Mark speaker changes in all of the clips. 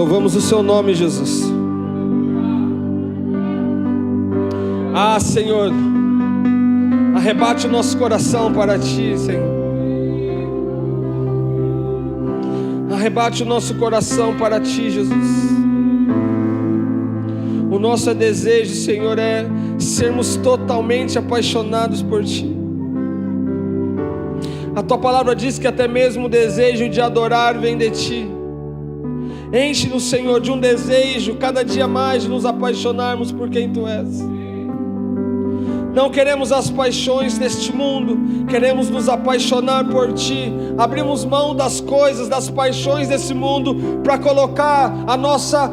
Speaker 1: Louvamos o seu nome, Jesus. Ah, Senhor, arrebate o nosso coração para Ti, Senhor. Arrebate o nosso coração para Ti, Jesus. O nosso desejo, Senhor, é sermos totalmente apaixonados por Ti. A Tua palavra diz que até mesmo o desejo de adorar vem de Ti. Enche-nos, Senhor, de um desejo cada dia mais de nos apaixonarmos por quem Tu és. Não queremos as paixões deste mundo, queremos nos apaixonar por Ti. Abrimos mão das coisas, das paixões desse mundo, para colocar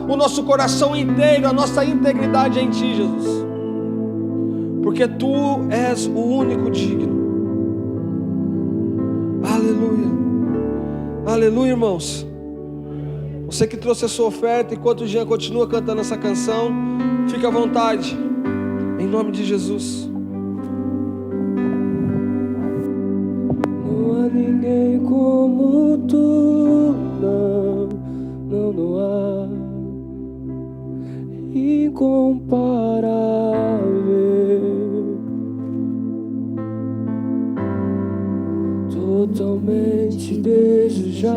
Speaker 1: o nosso coração inteiro, a nossa integridade em Ti, Jesus. Porque Tu és o único digno. Aleluia. Aleluia, irmãos. Você que trouxe a sua oferta, enquanto o Jean continua cantando essa canção, fique à vontade, em nome de Jesus.
Speaker 2: Não há ninguém como Tu, não há, incomparável, totalmente desejável.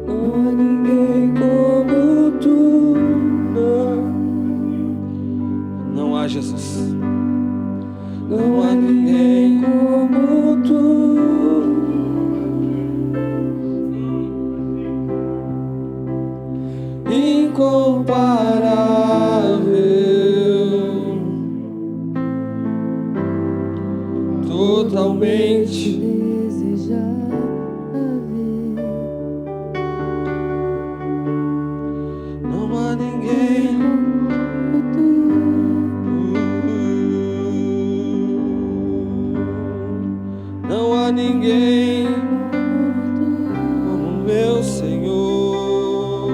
Speaker 2: Não há ninguém como Tu,
Speaker 1: Não há, Jesus.
Speaker 2: não há ninguém como Tu, incomparável,
Speaker 1: Totalmente. Não há ninguém. Não há ninguém como meu Senhor,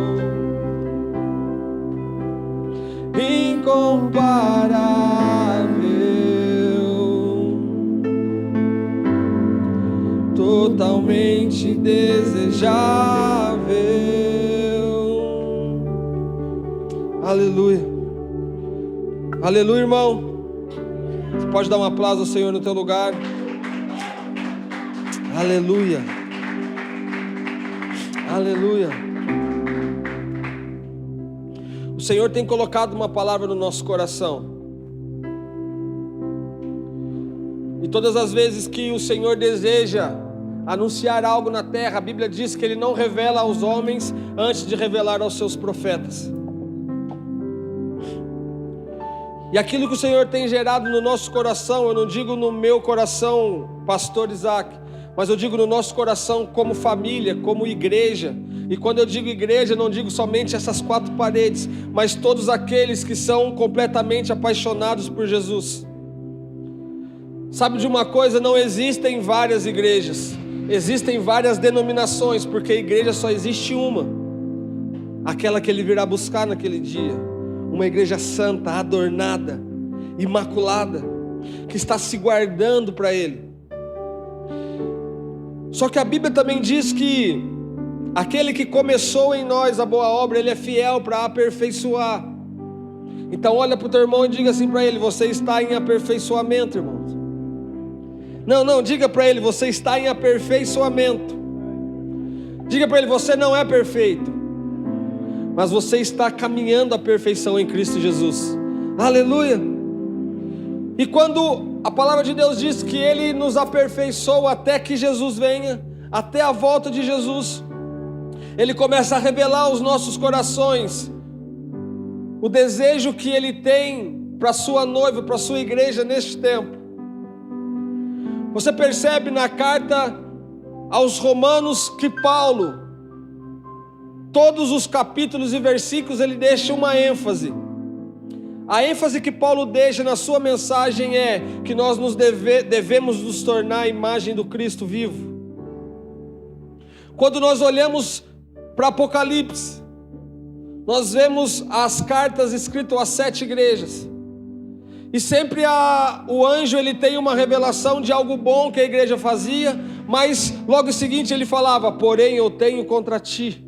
Speaker 1: incomparável, totalmente desejável. Aleluia. Aleluia, irmão. Você pode dar um aplauso ao Senhor no teu lugar. Aleluia. Aleluia. O Senhor tem colocado uma palavra no nosso coração. E todas as vezes que o Senhor deseja anunciar algo na terra, a Bíblia diz que Ele não revela aos homens antes de revelar aos seus profetas. E aquilo que o Senhor tem gerado no nosso coração, eu não digo no meu coração, pastor Isaac, mas eu digo no nosso coração como família, como igreja. E quando eu digo igreja, eu não digo somente essas quatro paredes, mas todos aqueles que são completamente apaixonados por Jesus. Sabe de uma coisa? Não existem várias igrejas, existem várias denominações, porque igreja só existe uma, aquela que Ele virá buscar naquele dia. Uma igreja santa, adornada, imaculada, que está se guardando para Ele. Só que a Bíblia também diz que aquele que começou em nós a boa obra, Ele é fiel para aperfeiçoar. Então olha para o teu irmão e diga assim para ele: você está em aperfeiçoamento, irmão. Não, diga para ele: você está em aperfeiçoamento. Diga para ele: você não é perfeito, mas você está caminhando à perfeição em Cristo Jesus. Aleluia. E quando a palavra de Deus diz que Ele nos aperfeiçoa até que Jesus venha, até a volta de Jesus, Ele começa a revelar aos nossos corações o desejo que Ele tem para a sua noiva, para a sua igreja neste tempo. Você percebe na carta aos Romanos que Paulo, todos os capítulos e versículos, ele deixa uma ênfase. A ênfase que Paulo deixa na sua mensagem é que nós devemos nos tornar a imagem do Cristo vivo. Quando nós olhamos para Apocalipse, nós vemos as cartas escritas às 7 igrejas. E sempre o anjo ele tem uma revelação de algo bom que a igreja fazia, Mas logo em seguinte ele falava: porém eu tenho contra ti.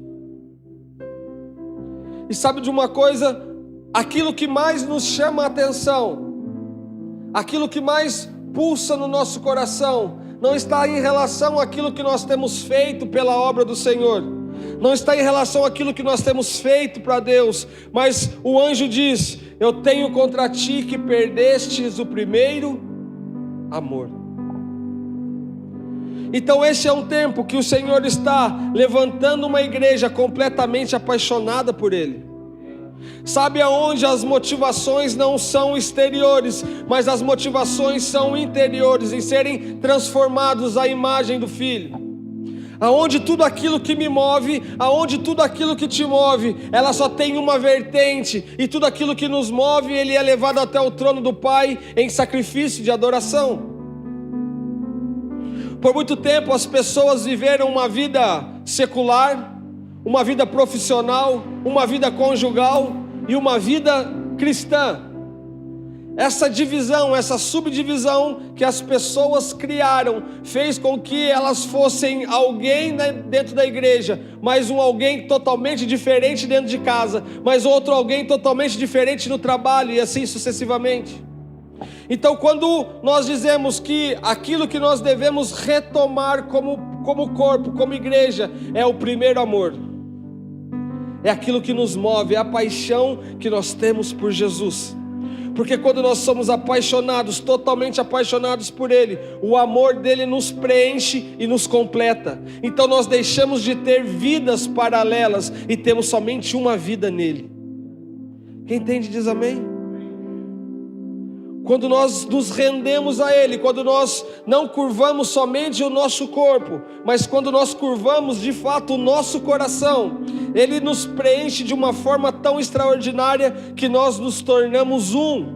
Speaker 1: E sabe de uma coisa? Aquilo que mais nos chama a atenção, aquilo que mais pulsa no nosso coração, não está em relação àquilo que nós temos feito pela obra do Senhor, não está em relação àquilo que nós temos feito para Deus, mas o anjo diz: eu tenho contra ti que perdestes o primeiro amor. Então esse é um tempo que o Senhor está levantando uma igreja completamente apaixonada por Ele. Sabe aonde as motivações não são exteriores, mas as motivações são interiores, em serem transformados à imagem do Filho. Aonde tudo aquilo que me move, aonde tudo aquilo que te move, ela só tem uma vertente, e tudo aquilo que nos move, ele é levado até o trono do Pai em sacrifício de adoração. Por muito tempo as pessoas viveram uma vida secular, uma vida profissional, uma vida conjugal e uma vida cristã. Essa divisão, essa subdivisão que as pessoas criaram, fez com que elas fossem alguém dentro da igreja, mas um alguém totalmente diferente dentro de casa, mas outro alguém totalmente diferente no trabalho, e assim sucessivamente. Então quando nós dizemos que aquilo que nós devemos retomar como corpo, como igreja, é o primeiro amor, é aquilo que nos move, é a paixão que nós temos por Jesus. Porque quando nós somos apaixonados, totalmente apaixonados por Ele, o amor dele nos preenche e nos completa. Então nós deixamos de ter vidas paralelas e temos somente uma vida nele. Quem entende diz amém? Quando nós nos rendemos a Ele, quando nós não curvamos somente o nosso corpo, mas quando nós curvamos de fato o nosso coração, Ele nos preenche de uma forma tão extraordinária que nós nos tornamos um.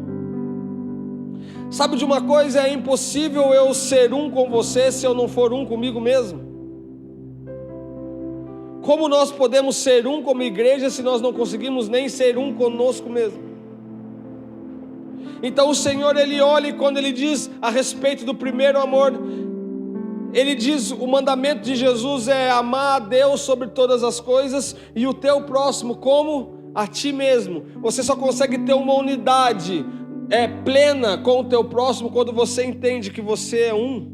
Speaker 1: Sabe de uma coisa? É impossível eu ser um com você se eu não for um comigo mesmo. Como nós podemos ser um como igreja se nós não conseguimos nem ser um conosco mesmo? Então o Senhor, Ele olha, e quando Ele diz a respeito do primeiro amor, Ele diz: o mandamento de Jesus é amar a Deus sobre todas as coisas e o teu próximo como a ti mesmo. Você só consegue ter uma unidade plena com o teu próximo quando você entende que você é um,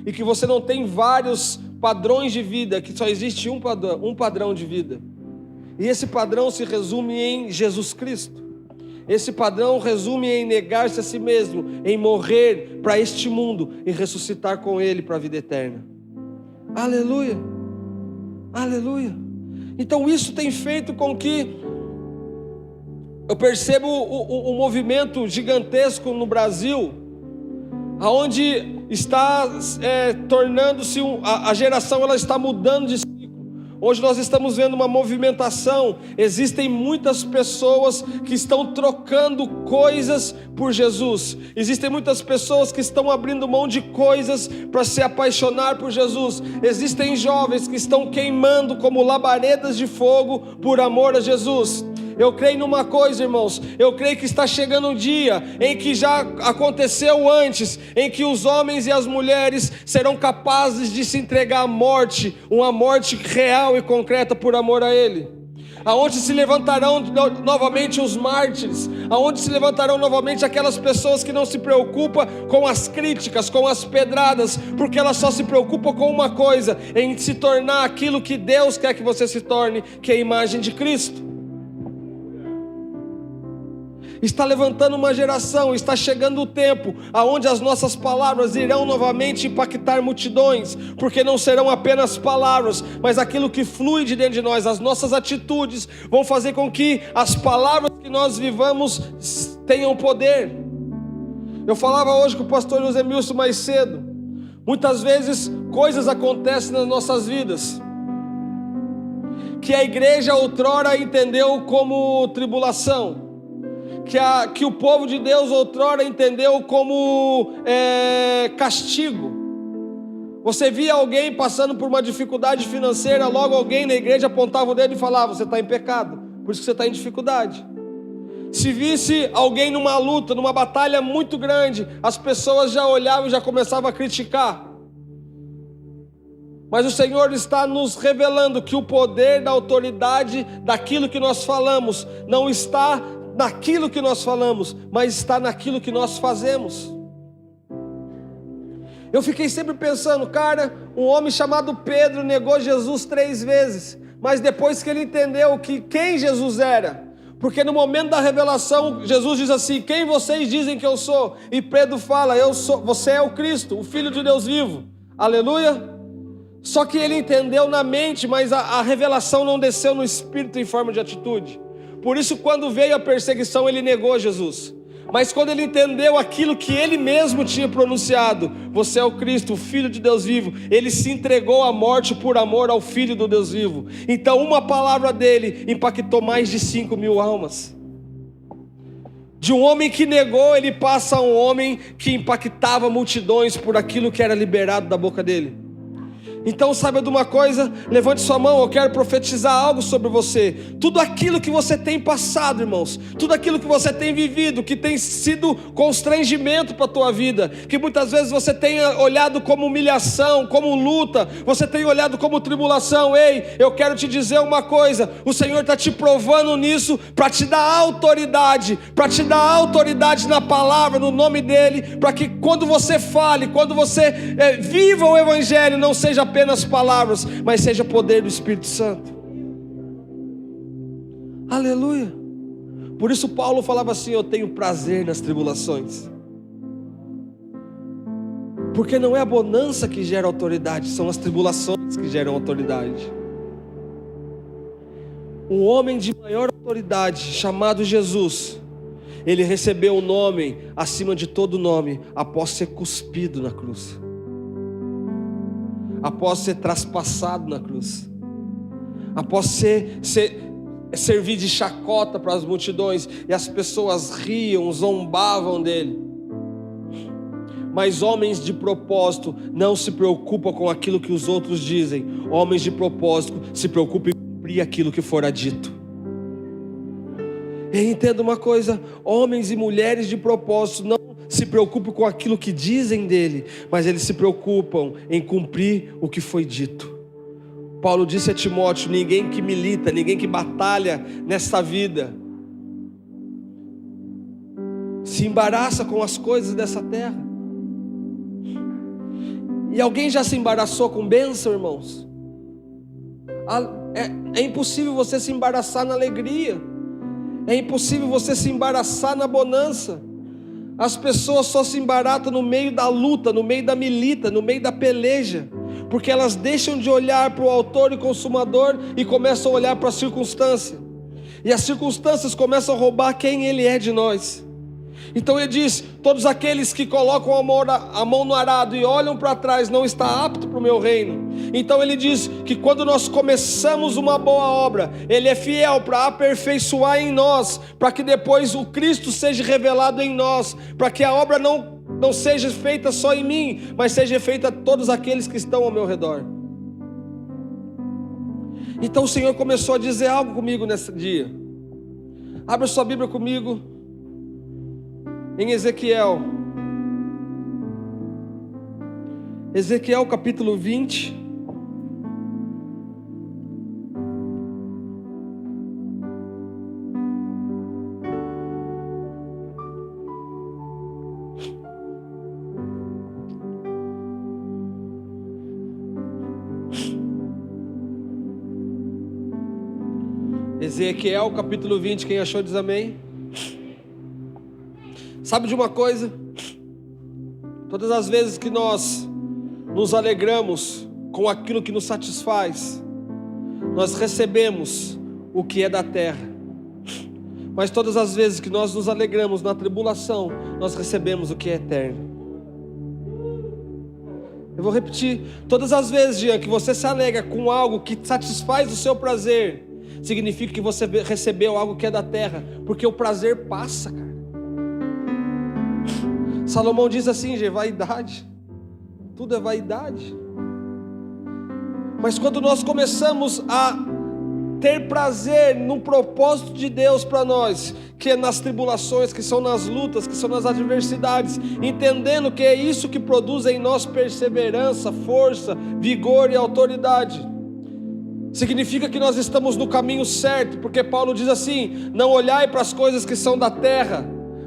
Speaker 1: e que você não tem vários padrões de vida, que só existe um padrão de vida, e esse padrão se resume em Jesus Cristo. Esse padrão resume em negar-se a si mesmo, em morrer para este mundo e ressuscitar com Ele para a vida eterna. Aleluia, aleluia. Então isso tem feito com que eu percebo um movimento gigantesco no Brasil, aonde está tornando-se a geração, ela está mudando de ciclo. Hoje nós estamos vendo uma movimentação. Existem muitas pessoas que estão trocando coisas por Jesus. Existem muitas pessoas que estão abrindo mão de coisas para se apaixonar por Jesus. Existem jovens que estão queimando como labaredas de fogo por amor a Jesus. Eu creio numa coisa, irmãos, eu creio que está chegando um dia em que já aconteceu antes, em que os homens e as mulheres serão capazes de se entregar à morte, uma morte real e concreta por amor a Ele. Aonde se levantarão novamente os mártires, aonde se levantarão novamente aquelas pessoas que não se preocupam com as críticas, com as pedradas, porque elas só se preocupam com uma coisa, em se tornar aquilo que Deus quer que você se torne, que é a imagem de Cristo. Está levantando uma geração, está chegando o tempo aonde as nossas palavras irão novamente impactar multidões, porque não serão apenas palavras, mas aquilo que flui de dentro de nós, as nossas atitudes vão fazer com que as palavras que nós vivamos tenham poder. Eu falava hoje com o pastor José Milson mais cedo, muitas vezes coisas acontecem nas nossas vidas que a igreja outrora entendeu como tribulação, que o povo de Deus outrora entendeu como castigo. Você via alguém passando por uma dificuldade financeira, logo alguém na igreja apontava o dedo e falava: você está em pecado, por isso que você está em dificuldade. Se visse alguém numa luta, numa batalha muito grande, as pessoas já olhavam e já começavam a criticar. Mas o Senhor está nos revelando que o poder da autoridade daquilo que nós falamos não está naquilo que nós falamos, mas está naquilo que nós fazemos. Eu fiquei sempre pensando, cara, um homem chamado Pedro negou Jesus 3 vezes, mas depois que ele entendeu quem Jesus era, porque no momento da revelação, Jesus diz assim: quem vocês dizem que eu sou? E Pedro fala: eu sou, você é o Cristo, o Filho de Deus vivo. Aleluia. Só que ele entendeu na mente, mas a revelação não desceu no espírito em forma de atitude. Por isso, quando veio a perseguição, ele negou Jesus. Mas quando ele entendeu aquilo que ele mesmo tinha pronunciado: você é o Cristo, o Filho de Deus vivo, ele se entregou à morte por amor ao Filho do Deus vivo. Então uma palavra dele impactou mais de 5.000 almas. De um homem que negou, ele passa a um homem que impactava multidões por aquilo que era liberado da boca dele. Então saiba de uma coisa, levante sua mão, eu quero profetizar algo sobre você. Tudo aquilo que você tem passado, irmãos, tudo aquilo que você tem vivido, que tem sido constrangimento para a tua vida, que muitas vezes você tenha olhado como humilhação, como luta, você tem olhado como tribulação. Ei, eu quero te dizer uma coisa, o Senhor está te provando nisso para te dar autoridade, na palavra, no nome dEle, para que quando você fale, quando você viva o Evangelho, não seja apenas palavras, mas seja poder do Espírito Santo. Aleluia. Por isso Paulo falava assim: eu tenho prazer nas tribulações, porque não é a bonança que gera autoridade, são as tribulações que geram autoridade. Um homem de maior autoridade, chamado Jesus, ele recebeu o nome acima de todo nome, após ser cuspido na cruz, após ser traspassado na cruz, após servir de chacota para as multidões, e as pessoas riam, zombavam dele. Mas homens de propósito não se preocupam com aquilo que os outros dizem. Homens de propósito se preocupam em cumprir aquilo que fora dito. E entenda uma coisa: homens e mulheres de propósito não se preocupam com aquilo que dizem dele, mas eles se preocupam em cumprir o que foi dito. Paulo disse a Timóteo: ninguém que milita, ninguém que batalha nessa vida se embaraça com as coisas dessa terra. E alguém já se embaraçou com bênção, irmãos? É impossível você se embaraçar na alegria, é impossível você se embaraçar na bonança. As pessoas só se embaratam no meio da luta, no meio da milita, no meio da peleja, porque elas deixam de olhar para o autor e consumador e começam a olhar para a circunstância, e as circunstâncias começam a roubar quem ele é de nós. Então ele diz: todos aqueles que colocam a mão no arado e olham para trás não está apto para o meu reino. Então ele diz que quando nós começamos uma boa obra, ele é fiel para aperfeiçoar em nós, para que depois o Cristo seja revelado em nós, para que a obra não seja feita só em mim, mas seja feita a todos aqueles que estão ao meu redor. Então o Senhor começou a dizer algo comigo nesse dia. Abra sua Bíblia comigo em Ezequiel capítulo 20. Ezequiel capítulo 20, quem achou diz amém. Sabe de uma coisa? Todas as vezes que nós nos alegramos com aquilo que nos satisfaz, nós recebemos o que é da terra. Mas todas as vezes que nós nos alegramos na tribulação, nós recebemos o que é eterno. Eu vou repetir: todas as vezes, Jean, que você se alegra com algo que satisfaz o seu prazer, significa que você recebeu algo que é da terra, porque o prazer passa, cara. Salomão diz assim: vaidade, tudo é vaidade. Mas quando nós começamos a ter prazer no propósito de Deus para nós, que é nas tribulações, que são nas lutas, que são nas adversidades, entendendo que é isso que produz em nós perseverança, força, vigor e autoridade. Significa que nós estamos no caminho certo, porque Paulo diz assim: não olhai para as coisas que são da terra,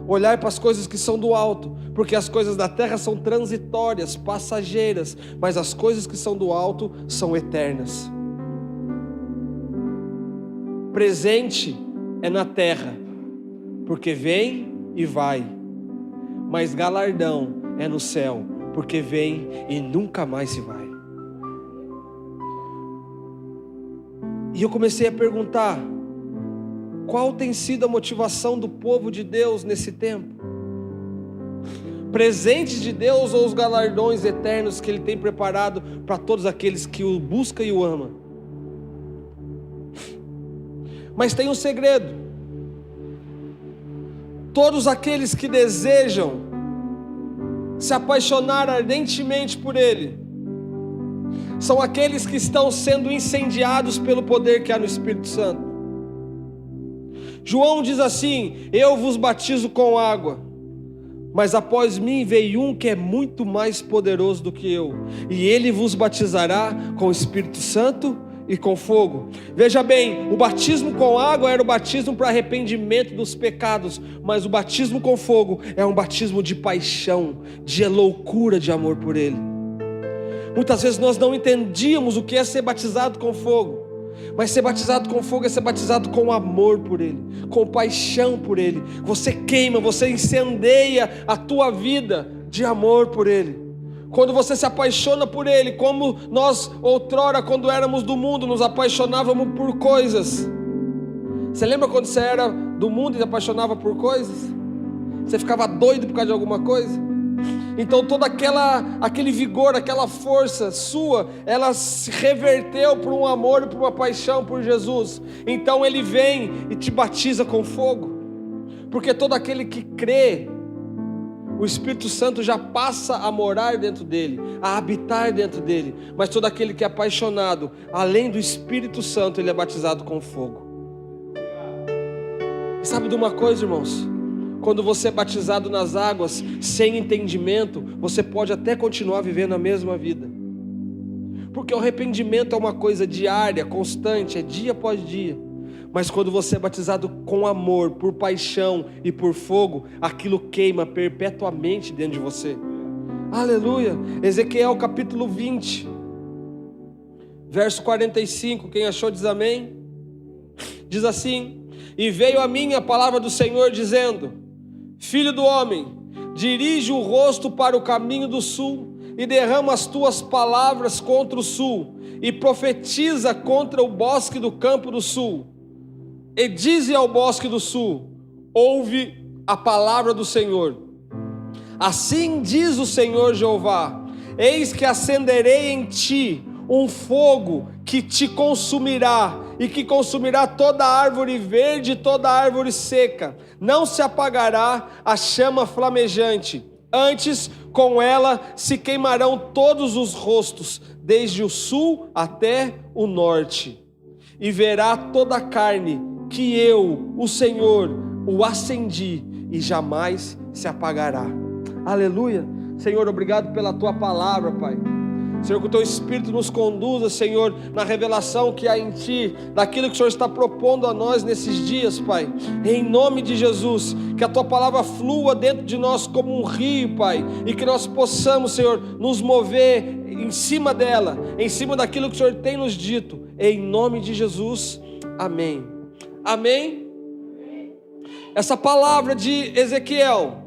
Speaker 1: olhai para as coisas que são do alto, porque as coisas da terra são transitórias, passageiras, mas as coisas que são do alto são eternas. Presente é na terra, porque vem e vai, mas galardão é no céu, porque vem e nunca mais se vai. E eu comecei a perguntar: qual tem sido a motivação do povo de Deus nesse tempo? Presentes de Deus ou os galardões eternos que Ele tem preparado para todos aqueles que o buscam e o amam? Mas tem um segredo: todos aqueles que desejam se apaixonar ardentemente por Ele, são aqueles que estão sendo incendiados pelo poder que há no Espírito Santo. João diz assim: eu vos batizo com água, mas após mim veio um que é muito mais poderoso do que eu, e Ele vos batizará com o Espírito Santo e com fogo. Veja bem, o batismo com água era o batismo para arrependimento dos pecados, mas o batismo com fogo é um batismo de paixão, de loucura de amor por Ele. Muitas vezes nós não entendíamos o que é ser batizado com fogo, mas ser batizado com fogo é ser batizado com amor por Ele, com paixão por Ele. Você queima, você incendeia a tua vida de amor por Ele. Quando você se apaixona por Ele, como nós outrora, quando éramos do mundo, nos apaixonávamos por coisas. Você lembra quando você era do mundo e se apaixonava por coisas? Você ficava doido por causa de alguma coisa? Então todo aquele vigor, aquela força sua, ela se reverteu para um amor e para uma paixão por Jesus. Então Ele vem e te batiza com fogo, porque todo aquele que crê, o Espírito Santo já passa a morar dentro dele, a habitar dentro dele. Mas todo aquele que é apaixonado, além do Espírito Santo, ele é batizado com fogo. E sabe de uma coisa, irmãos? Quando você é batizado nas águas sem entendimento, você pode até continuar vivendo a mesma vida, porque o arrependimento é uma coisa diária, constante, é dia após dia. Mas quando você é batizado com amor, por paixão e por fogo, aquilo queima perpetuamente dentro de você. Aleluia. Ezequiel capítulo 20, verso 45, quem achou diz amém. Diz assim: e veio a mim a palavra do Senhor dizendo: filho do homem, dirige o rosto para o caminho do sul, e derrama as tuas palavras contra o sul, e profetiza contra o bosque do campo do sul. E dize ao bosque do sul: ouve a palavra do Senhor. Assim diz o Senhor Jeová: eis que acenderei em ti um fogo que te consumirá, e que consumirá toda árvore verde e toda árvore seca. Não se apagará a chama flamejante, antes com ela se queimarão todos os rostos, desde o sul até o norte. E verá toda a carne que eu, o Senhor, o acendi, e jamais se apagará. Aleluia. Senhor, obrigado pela tua palavra, Pai. Senhor, que o teu Espírito nos conduza, Senhor, na revelação que há em ti, daquilo que o Senhor está propondo a nós nesses dias, Pai. Em nome de Jesus, que a tua palavra flua dentro de nós como um rio, Pai, e que nós possamos, Senhor, nos mover em cima dela, em cima daquilo que o Senhor tem nos dito. Em nome de Jesus, amém. Amém? Essa palavra de Ezequiel,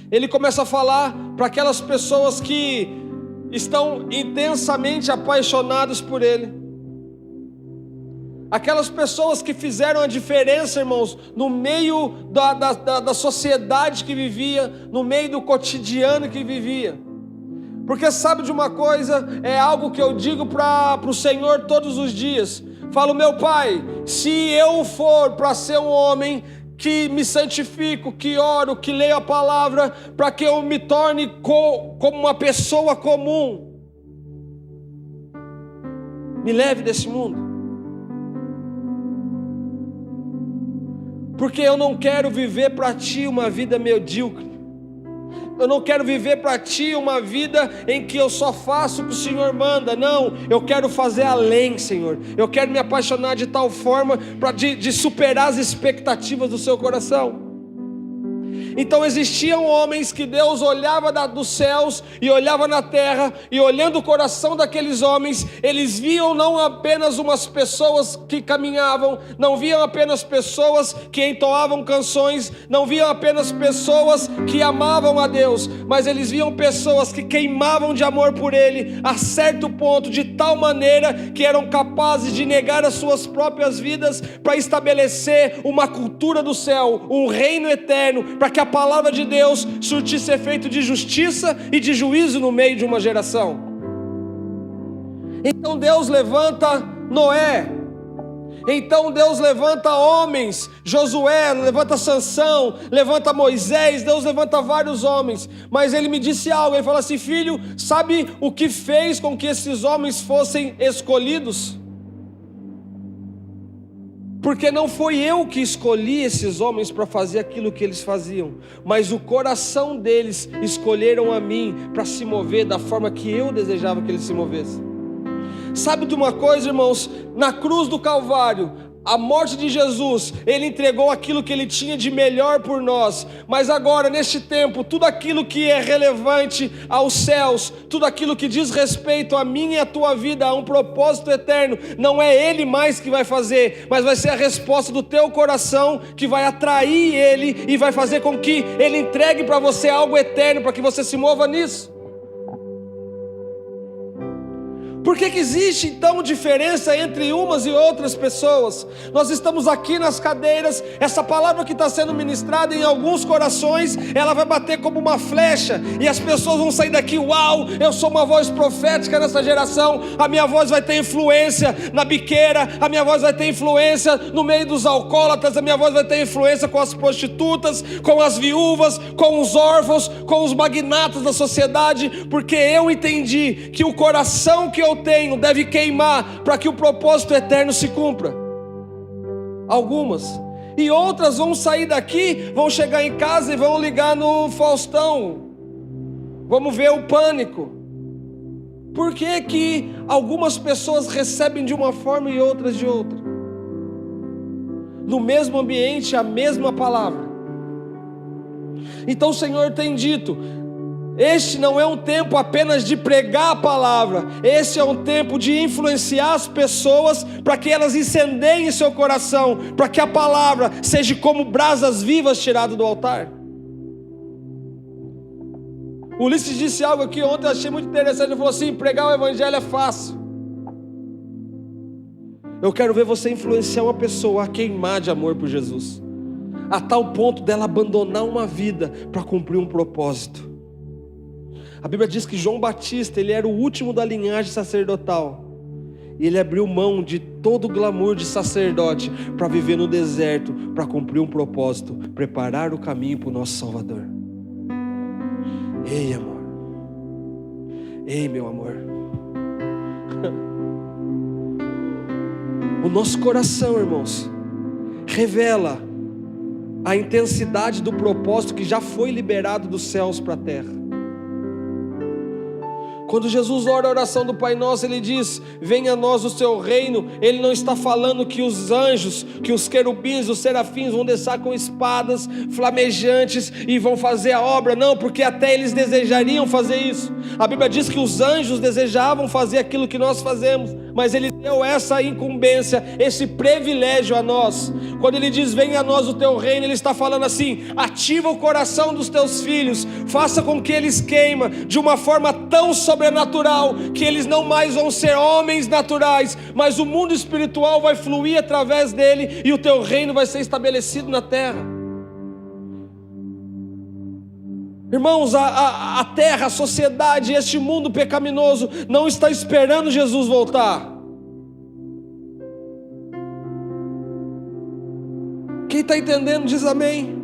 Speaker 1: ele começa a falar para aquelas pessoas que estão intensamente apaixonados por Ele, aquelas pessoas que fizeram a diferença, irmãos, no meio da sociedade que vivia, no meio do cotidiano que vivia. Porque sabe de uma coisa, é algo que eu digo para o Senhor todos os dias. Falo: meu Pai, se eu for para ser um homem que me santifico, que oro, que leio a palavra, para que eu me torne como uma pessoa comum, me leve desse mundo. Porque eu não quero viver para ti uma vida medíocre. Eu não quero viver para ti uma vida em que eu só faço o que o Senhor manda. Não, eu quero fazer além, Senhor. Eu quero me apaixonar de tal forma de superar as expectativas do seu coração. Então existiam homens que Deus olhava dos céus e olhava na terra, e olhando o coração daqueles homens, eles viam não apenas umas pessoas que caminhavam, não viam apenas pessoas que entoavam canções, não viam apenas pessoas que amavam a Deus, mas eles viam pessoas que queimavam de amor por Ele, a certo ponto, de tal maneira que eram capazes de negar as suas próprias vidas para estabelecer uma cultura do céu, um reino eterno, para que a palavra de Deus surtisse efeito de justiça e de juízo no meio de uma geração. Então Deus levanta Noé, então Deus levanta homens, Josué, levanta Sansão, levanta Moisés, Deus levanta vários homens, mas ele me disse algo, ele falou assim: filho, sabe o que fez com que esses homens fossem escolhidos? Porque não foi eu que escolhi esses homens para fazer aquilo que eles faziam, mas o coração deles escolheram a mim para se mover da forma que eu desejava que eles se movessem. Sabe de uma coisa, irmãos? Na cruz do Calvário, a morte de Jesus, Ele entregou aquilo que Ele tinha de melhor por nós, mas agora, neste tempo, tudo aquilo que é relevante aos céus, tudo aquilo que diz respeito a mim e a tua vida, a um propósito eterno, não é Ele mais que vai fazer, mas vai ser a resposta do teu coração que vai atrair Ele e vai fazer com que Ele entregue para você algo eterno, para que você se mova nisso. Por que existe então diferença entre umas e outras pessoas? Nós estamos aqui nas cadeiras, essa palavra que está sendo ministrada em alguns corações, ela vai bater como uma flecha, e as pessoas vão sair daqui: uau, eu sou uma voz profética nessa geração, a minha voz vai ter influência na biqueira, a minha voz vai ter influência no meio dos alcoólatras, a minha voz vai ter influência com as prostitutas, com as viúvas, com os órfãos, com os magnatas da sociedade, porque eu entendi que o coração que eu tenho deve queimar para que o propósito eterno se cumpra. Algumas, e outras vão sair daqui, vão chegar em casa e vão ligar no Faustão, vamos ver o Pânico. Por que que algumas pessoas recebem de uma forma e outras de outra? No mesmo ambiente, a mesma palavra. Então o Senhor tem dito: este não é um tempo apenas de pregar a palavra, esse é um tempo de influenciar as pessoas para que elas incendeiem seu coração, para que a palavra seja como brasas vivas tiradas do altar. Ulisses disse algo aqui ontem, eu achei muito interessante. Ele falou assim: pregar o evangelho é fácil. Eu quero ver você influenciar uma pessoa a queimar de amor por Jesus, a tal ponto dela abandonar uma vida para cumprir um propósito. A Bíblia diz que João Batista, ele era o último da linhagem sacerdotal, e ele abriu mão de todo o glamour de sacerdote para viver no deserto, para cumprir um propósito, preparar o caminho para o nosso Salvador. Ei, amor, ei, meu amor, o nosso coração, irmãos, revela a intensidade do propósito que já foi liberado dos céus para a terra. Quando Jesus ora a oração do Pai Nosso, Ele diz: venha a nós o seu reino. Ele não está falando que os anjos, que os querubins, os serafins vão descer com espadas flamejantes e vão fazer a obra. Não, porque até eles desejariam fazer isso. A Bíblia diz que os anjos desejavam fazer aquilo que nós fazemos, mas Ele deu essa incumbência, esse privilégio a nós. Quando Ele diz: venha a nós o teu reino, Ele está falando assim: ativa o coração dos teus filhos, faça com que eles queimem de uma forma tão sobrenatural, que eles não mais vão ser homens naturais, mas o mundo espiritual vai fluir através dele, e o teu reino vai ser estabelecido na terra. Irmãos, a terra, a sociedade, este mundo pecaminoso não está esperando Jesus voltar. Quem está entendendo diz amém.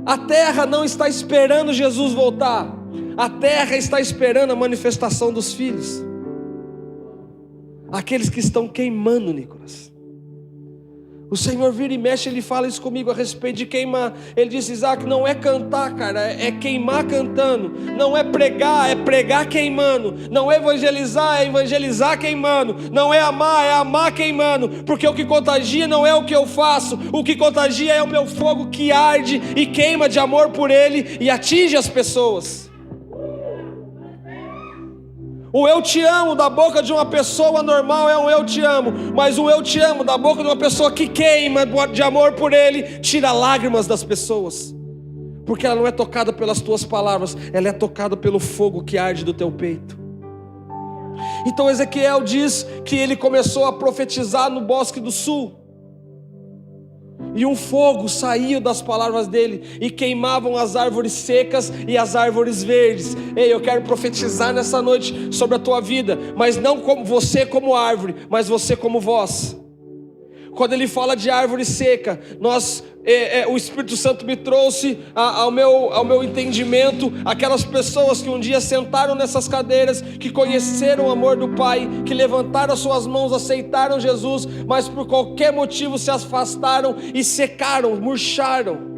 Speaker 1: A terra não está esperando Jesus voltar, a terra está esperando a manifestação dos filhos, aqueles que estão queimando, Nicolas. O Senhor vira e mexe, Ele fala isso comigo a respeito de queimar. Ele disse: Isaac, não é cantar, cara, é queimar cantando. Não é pregar queimando. Não é evangelizar queimando. Não é amar queimando. Porque o que contagia não é o que eu faço. O que contagia é o meu fogo que arde e queima de amor por Ele e atinge as pessoas. O eu te amo da boca de uma pessoa normal é um eu te amo, mas o eu te amo da boca de uma pessoa que queima de amor por Ele tira lágrimas das pessoas, porque ela não é tocada pelas tuas palavras, ela é tocada pelo fogo que arde do teu peito. Então Ezequiel diz que ele começou a profetizar no Bosque do Sul, e um fogo saía das palavras dele e queimavam as árvores secas e as árvores verdes. Ei, eu quero profetizar nessa noite sobre a tua vida, mas não como você como árvore, mas você como voz. Quando ele fala de árvore seca, o Espírito Santo me trouxe ao meu entendimento aquelas pessoas que um dia sentaram nessas cadeiras, que conheceram o amor do Pai, que levantaram as suas mãos, aceitaram Jesus, mas por qualquer motivo se afastaram e secaram, murcharam.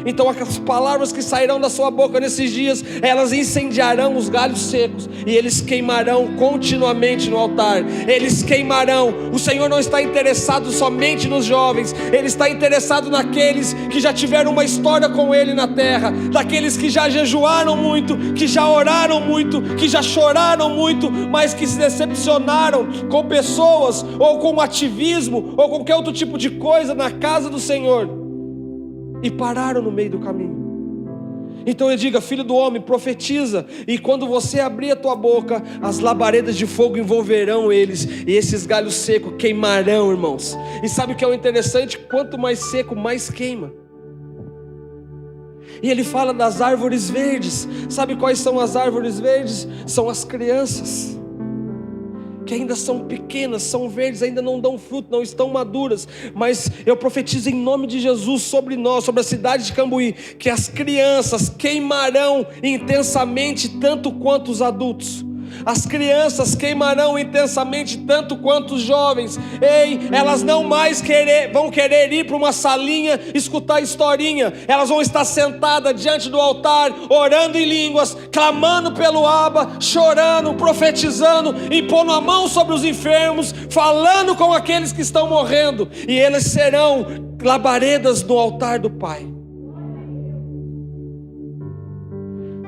Speaker 1: Então aquelas palavras que sairão da sua boca nesses dias, elas incendiarão os galhos secos, e eles queimarão continuamente no altar. Eles queimarão. O Senhor não está interessado somente nos jovens, Ele está interessado naqueles que já tiveram uma história com Ele na terra, daqueles que já jejuaram muito, que já oraram muito, que já choraram muito, mas que se decepcionaram com pessoas, ou com ativismo, ou qualquer outro tipo de coisa na casa do Senhor, e pararam no meio do caminho. Então ele diga: filho do homem, profetiza, e quando você abrir a tua boca, as labaredas de fogo envolverão eles, e esses galhos secos queimarão, irmãos. E sabe o que é o interessante? Quanto mais seco, mais queima. E ele fala das árvores verdes. Sabe quais são as árvores verdes? São as crianças, que ainda são pequenas, são verdes, ainda não dão fruto, não estão maduras, mas eu profetizo em nome de Jesus sobre nós, sobre a cidade de Cambuí, que as crianças queimarão intensamente tanto quanto os adultos. As crianças queimarão intensamente tanto quanto os jovens. Ei, elas não mais vão querer ir para uma salinha escutar historinha. Elas vão estar sentadas diante do altar, orando em línguas, clamando pelo Abba, chorando, profetizando, impondo a mão sobre os enfermos, falando com aqueles que estão morrendo, e eles serão labaredas no altar do Pai.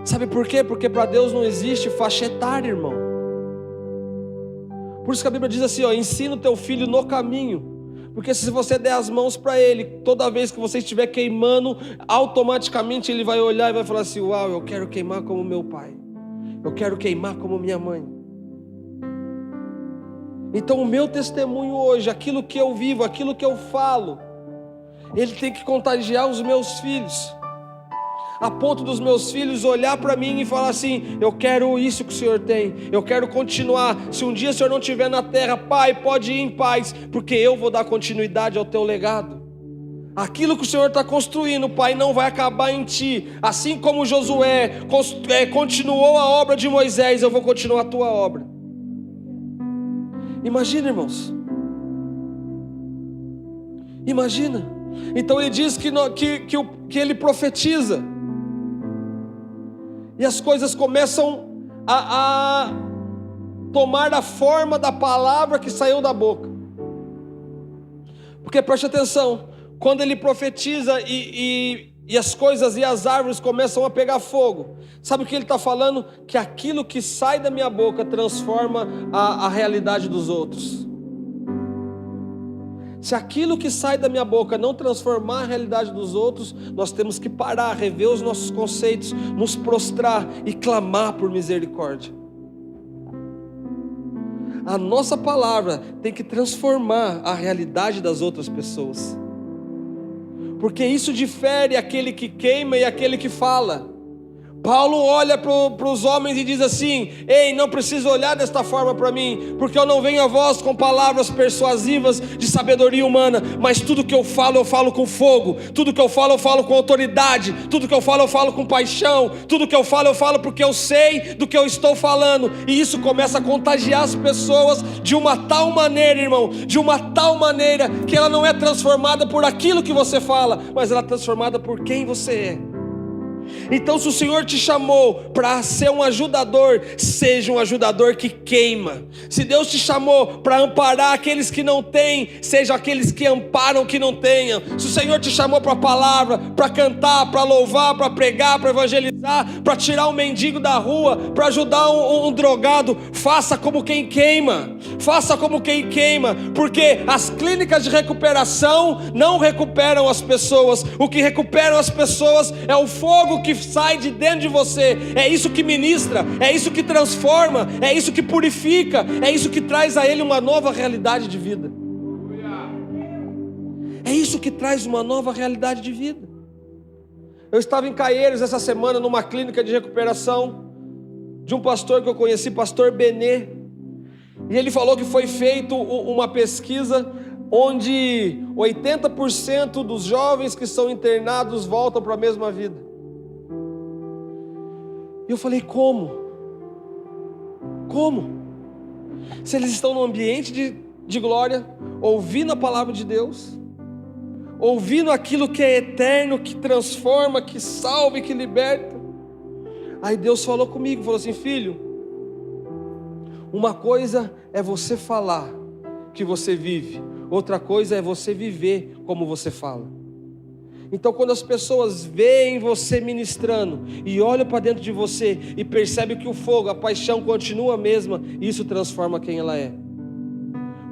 Speaker 1: Sabe por quê? Porque para Deus não existe faixa etária, irmão. Por isso que a Bíblia diz assim, ensina o teu filho no caminho. Porque se você der as mãos para ele, toda vez que você estiver queimando, automaticamente ele vai olhar e vai falar assim: uau, eu quero queimar como meu pai, eu quero queimar como minha mãe. Então o meu testemunho hoje, aquilo que eu vivo, aquilo que eu falo, ele tem que contagiar os meus filhos, a ponto dos meus filhos olhar para mim e falar assim: eu quero isso que o Senhor tem, eu quero continuar. Se um dia o Senhor não estiver na terra, Pai, pode ir em paz, porque eu vou dar continuidade ao teu legado. Aquilo que o Senhor está construindo, Pai, não vai acabar em ti. Assim como Josué continuou a obra de Moisés, eu vou continuar a tua obra. Imagina, irmãos, imagina. Então ele diz que ele profetiza, e as coisas começam a tomar a forma da palavra que saiu da boca. Porque preste atenção, quando ele profetiza e as coisas e as árvores começam a pegar fogo, sabe o que ele está falando? Que aquilo que sai da minha boca transforma a realidade dos outros. Se aquilo que sai da minha boca não transformar a realidade dos outros, nós temos que parar, rever os nossos conceitos, nos prostrar e clamar por misericórdia. A nossa palavra tem que transformar a realidade das outras pessoas, porque isso difere aquele que queima e aquele que fala. Paulo olha para os homens e diz assim: ei, não precisa olhar desta forma para mim, porque eu não venho a vós com palavras persuasivas de sabedoria humana, mas tudo que eu falo com fogo, tudo que eu falo com autoridade, tudo que eu falo com paixão, tudo que eu falo porque eu sei do que eu estou falando, e isso começa a contagiar as pessoas de uma tal maneira, irmão, de uma tal maneira, que ela não é transformada por aquilo que você fala, mas ela é transformada por quem você é. Então, se o Senhor te chamou para ser um ajudador, seja um ajudador que queima. Se Deus te chamou para amparar aqueles que não têm, seja aqueles que amparam o que não tenham. Se o Senhor te chamou para a palavra, para cantar, para louvar, para pregar, para evangelizar, para tirar um mendigo da rua, para ajudar um drogado, faça como quem queima. Faça como quem queima, porque as clínicas de recuperação não recuperam as pessoas. O que recuperam as pessoas é o fogo que sai de dentro de você. É isso que ministra, é isso que transforma, é isso que purifica, é isso que traz a ele uma nova realidade de vida. É isso que traz uma nova realidade de vida. Eu estava em Caieiros essa semana numa clínica de recuperação de um pastor que eu conheci, pastor Benê, e ele falou que foi feito uma pesquisa onde 80% dos jovens que são internados voltam para a mesma vida. E eu falei: como? Se eles estão num ambiente de glória, ouvindo a palavra de Deus, ouvindo aquilo que é eterno, que transforma, que salva e que liberta. Aí Deus falou comigo, falou assim: filho, uma coisa é você falar que você vive, outra coisa é você viver como você fala. Então, quando as pessoas veem você ministrando e olham para dentro de você e percebem que o fogo, a paixão continua a mesma, isso transforma quem ela é.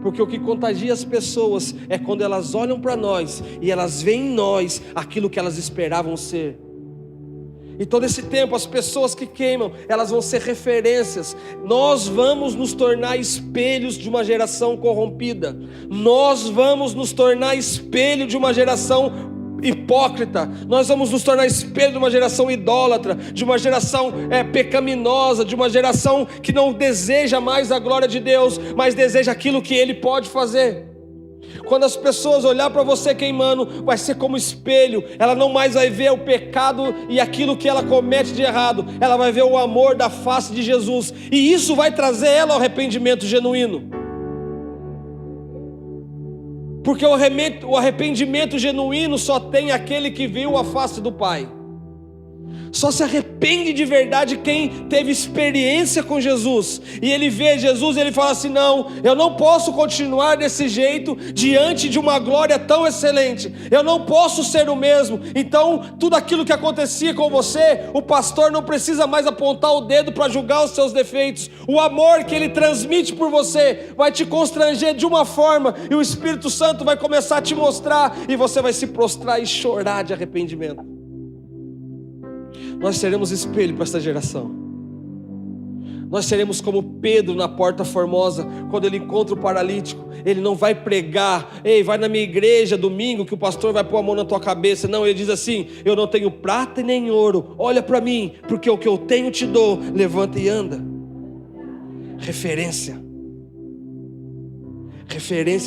Speaker 1: Porque o que contagia as pessoas é quando elas olham para nós e elas veem em nós aquilo que elas esperavam ser. E todo esse tempo as pessoas que queimam, elas vão ser referências. Nós vamos nos tornar espelhos de uma geração corrompida. Nós vamos nos tornar espelho de uma geração hipócrita. Nós vamos nos tornar espelho de uma geração idólatra, de uma geração pecaminosa, de uma geração que não deseja mais a glória de Deus, mas deseja aquilo que Ele pode fazer. Quando as pessoas olhar para você queimando, vai ser como espelho. Ela não mais vai ver o pecado e aquilo que ela comete de errado, ela vai ver o amor da face de Jesus, e isso vai trazer ela ao arrependimento genuíno. Porque o arrependimento genuíno só tem aquele que viu a face do Pai. Só se arrepende de verdade quem teve experiência com Jesus, e ele vê Jesus e ele fala assim: não, eu não posso continuar desse jeito diante de uma glória tão excelente, eu não posso ser o mesmo. Então tudo aquilo que acontecia com você, o pastor não precisa mais apontar o dedo para julgar os seus defeitos. O amor que ele transmite por você vai te constranger de uma forma, e o Espírito Santo vai começar a te mostrar, e você vai se prostrar e chorar de arrependimento. Nós seremos espelho para esta geração. Nós seremos como Pedro na Porta Formosa. Quando ele encontra o paralítico, ele não vai pregar: ei, vai na minha igreja domingo que o pastor vai pôr a mão na tua cabeça. Não, ele diz assim: eu não tenho prata e nem ouro, olha para mim, porque o que eu tenho te dou, levanta e anda. Referência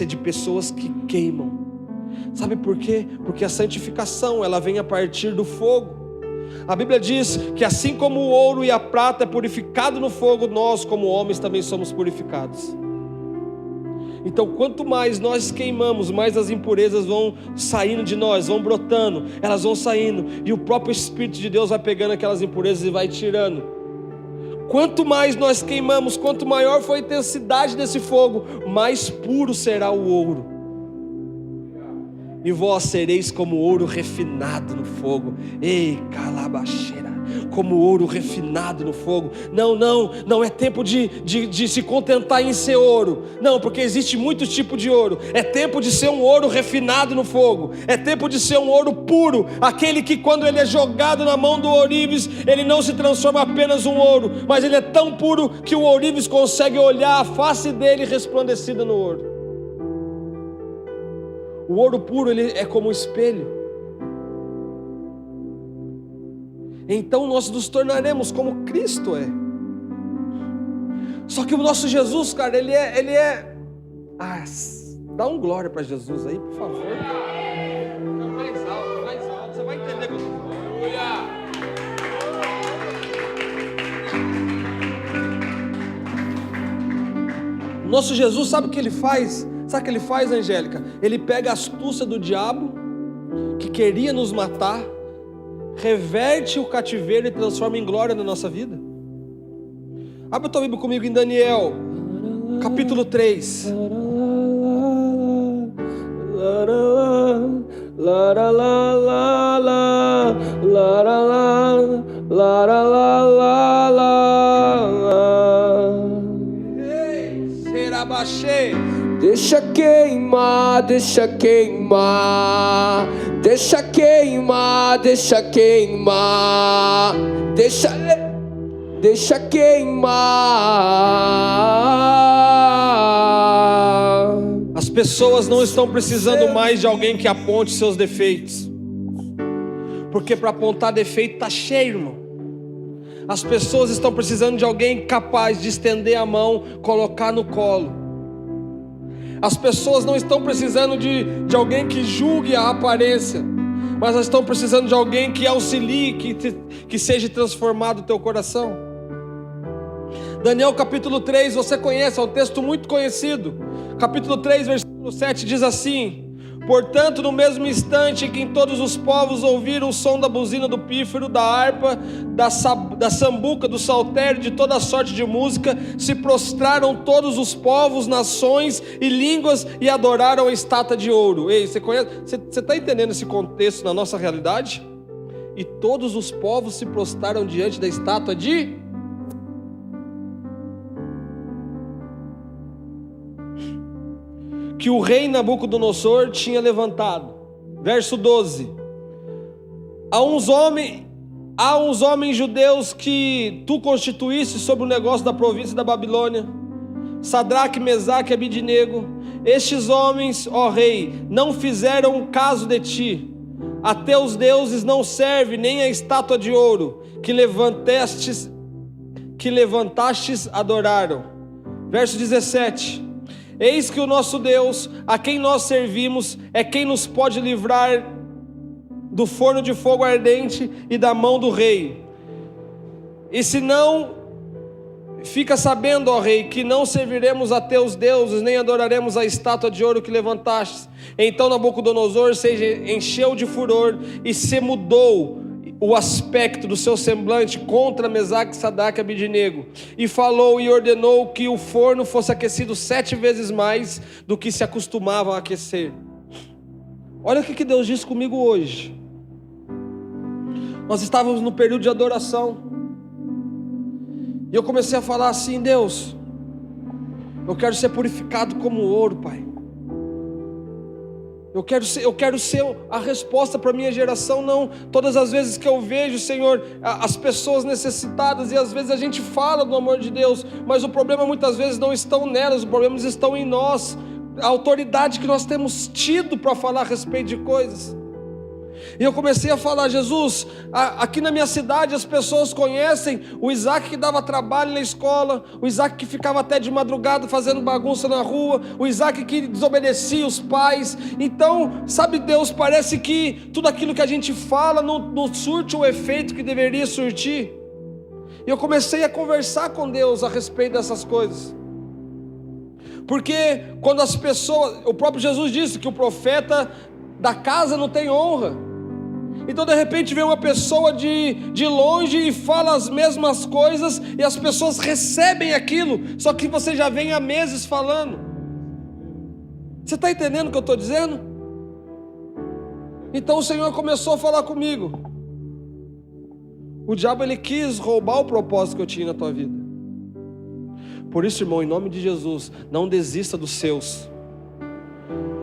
Speaker 1: de pessoas que queimam. Sabe por quê? Porque a santificação, ela vem a partir do fogo. A Bíblia diz que assim como o ouro e a prata é purificado no fogo, nós como homens também somos purificados. Então quanto mais nós queimamos, mais as impurezas vão saindo de nós, vão brotando, elas vão saindo, e o próprio Espírito de Deus vai pegando aquelas impurezas e vai tirando. Quanto mais nós queimamos, quanto maior for a intensidade desse fogo, mais puro será o ouro. E vós sereis como ouro refinado no fogo. Ei, calabacheira, como ouro refinado no fogo. Não é tempo de se contentar em ser ouro. Não, porque existe muitos tipos de ouro. É tempo de ser um ouro refinado no fogo. É tempo de ser um ouro puro. Aquele que quando ele é jogado na mão do ourives, ele não se transforma apenas um ouro, mas ele é tão puro que o ourives consegue olhar a face dele resplandecida no ouro. O ouro puro, ele é como um espelho. então nós nos tornaremos como Cristo é. Só que o nosso Jesus, cara, ele é... Ah, dá um glória para Jesus aí, por favor. Mais alto, você vai entender o que eu estou falando. Nosso Jesus, sabe o que ele faz? Sabe o que ele faz, Angélica? Ele pega a astúcia do diabo, que queria nos matar, reverte o cativeiro e transforma em glória na nossa vida. Abre a tua Bíblia comigo em Daniel, capítulo 3.
Speaker 2: Deixa queimar, deixa queimar, deixa queimar, deixa queimar, deixa queimar.
Speaker 1: As pessoas não estão precisando mais de alguém que aponte seus defeitos, porque para apontar defeito está cheio, irmão. As pessoas estão precisando de alguém capaz de estender a mão, colocar no colo. As pessoas não estão precisando de alguém que julgue a aparência, mas elas estão precisando de alguém que auxilie, que seja transformado o teu coração. Daniel capítulo 3, você conhece, é um texto muito conhecido. Capítulo 3, versículo 7 diz assim: portanto, no mesmo instante em que todos os povos ouviram o som da buzina, do pífaro, da harpa, da sambuca, do saltério, de toda sorte de música, se prostraram todos os povos, nações e línguas e adoraram a estátua de ouro. Ei, você conhece? Você está entendendo esse contexto na nossa realidade? E todos os povos se prostraram diante da estátua de... que o rei Nabucodonosor tinha levantado. Verso 12: há uns homens judeus que tu constituíste sobre o negócio da província da Babilônia, Sadraque, Mesaque e Abidnego. Estes homens, ó rei, não fizeram caso de ti. A teus deuses não serve nem a estátua de ouro que levantastes adoraram. Verso 17: eis que o nosso Deus, a quem nós servimos, é quem nos pode livrar do forno de fogo ardente e da mão do rei. E se não, fica sabendo, ó rei, que não serviremos a teus deuses, nem adoraremos a estátua de ouro que levantastes. Então Nabucodonosor se encheu de furor e se mudou o aspecto do seu semblante contra Mesaque, Sadraque e Abidnego, e falou e ordenou que o forno fosse aquecido 7 vezes mais do que se acostumava a aquecer. Olha o que Deus disse comigo hoje. Nós estávamos no período de adoração, e eu comecei a falar assim: Deus, eu quero ser purificado como ouro, Pai. Eu quero ser a resposta para a minha geração. Não, todas as vezes que eu vejo, Senhor, as pessoas necessitadas, e às vezes a gente fala do amor de Deus, mas o problema muitas vezes não estão nelas, os problemas estão em nós, a autoridade que nós temos tido para falar a respeito de coisas. E eu comecei a falar: Jesus, aqui na minha cidade as pessoas conhecem o Isaac que dava trabalho na escola, o Isaac que ficava até de madrugada fazendo bagunça na rua, o Isaac que desobedecia os pais. Então, sabe, Deus, parece que tudo aquilo que a gente fala não surte o efeito que deveria surtir. E eu comecei a conversar com Deus a respeito dessas coisas, porque quando as pessoas, o próprio Jesus disse que o profeta da casa não tem honra. Então de repente vem uma pessoa de longe e fala as mesmas coisas, e as pessoas recebem aquilo, só que você já vem há meses falando. Você está entendendo o que eu estou dizendo? Então o Senhor começou a falar comigo: o diabo, ele quis roubar o propósito que eu tinha na tua vida. Por isso, irmão, em nome de Jesus, não desista dos seus.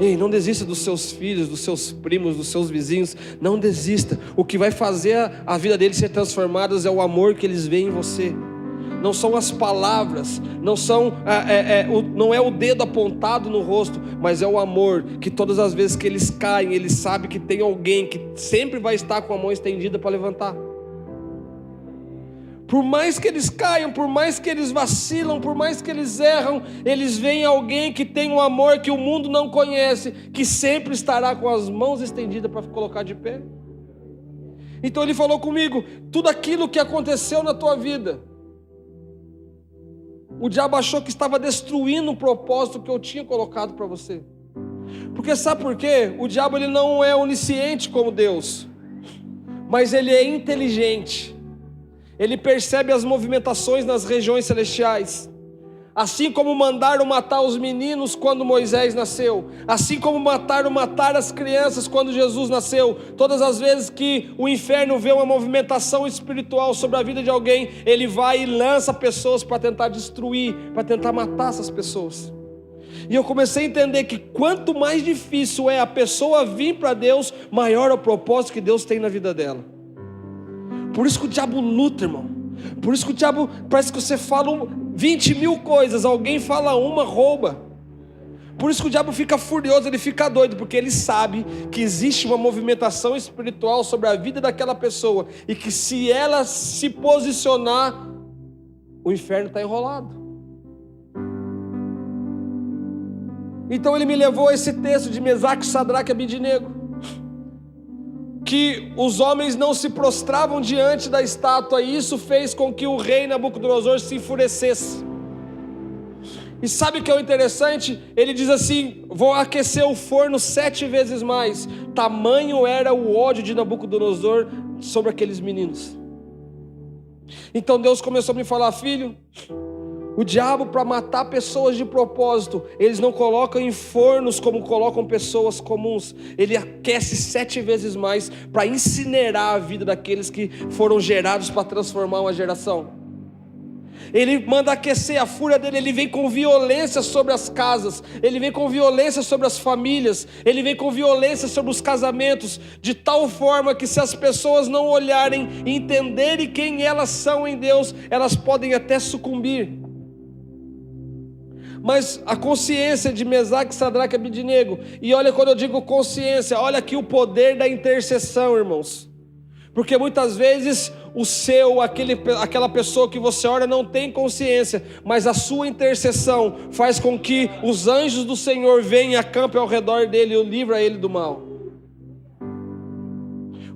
Speaker 1: Ei, não desista dos seus filhos, dos seus primos, dos seus vizinhos. Não desista. O que vai fazer a vida deles ser transformada é o amor que eles veem em você. Não são as palavras, não é o dedo apontado no rosto, mas é o amor, que todas as vezes que eles caem, eles sabem que tem alguém que sempre vai estar com a mão estendida para levantar. Por mais que eles caiam, por mais que eles vacilam, por mais que eles erram, eles veem alguém que tem um amor que o mundo não conhece, que sempre estará com as mãos estendidas para colocar de pé. Então ele falou comigo: tudo aquilo que aconteceu na tua vida, o diabo achou que estava destruindo o propósito que eu tinha colocado para você. Porque sabe por quê? O diabo ele não é onisciente como Deus, mas ele é inteligente. Ele percebe as movimentações nas regiões celestiais. Assim como mandaram matar os meninos quando Moisés nasceu, assim como mataram matar as crianças quando Jesus nasceu, todas as vezes que o inferno vê uma movimentação espiritual sobre a vida de alguém, ele vai e lança pessoas para tentar destruir, para tentar matar essas pessoas. E eu comecei a entender que quanto mais difícil é a pessoa vir para Deus, maior é o propósito que Deus tem na vida dela. Por isso que o diabo luta, irmão. Por isso que o diabo, parece que você fala 20 mil coisas, alguém fala uma, rouba. Por isso que o diabo fica furioso, ele fica doido, porque ele sabe que existe uma movimentação espiritual sobre a vida daquela pessoa, e que se ela se posicionar, o inferno está enrolado. Então ele me levou a esse texto de Mesaque, Sadraque e Abidnego, que os homens não se prostravam diante da estátua, e isso fez com que o rei Nabucodonosor se enfurecesse. E sabe o que é o interessante? Ele diz assim: vou aquecer o forno 7 vezes mais. Tamanho era o ódio de Nabucodonosor sobre aqueles meninos. Então Deus começou a me falar: filho, o diabo, para matar pessoas de propósito, eles não colocam em fornos como colocam pessoas comuns. Ele aquece 7 vezes mais para incinerar a vida daqueles que foram gerados para transformar uma geração. Ele manda aquecer, a fúria dele, ele vem com violência sobre as casas, ele vem com violência sobre as famílias, ele vem com violência sobre os casamentos, de tal forma que se as pessoas não olharem e entenderem quem elas são em Deus, elas podem até sucumbir. Mas a consciência de Mesaque, Sadraque e Abidnego, e olha, quando eu digo consciência, olha aqui o poder da intercessão, irmãos. Porque muitas vezes aquela pessoa que você ora não tem consciência, mas a sua intercessão faz com que os anjos do Senhor venham e acampem ao redor dele e livram ele do mal.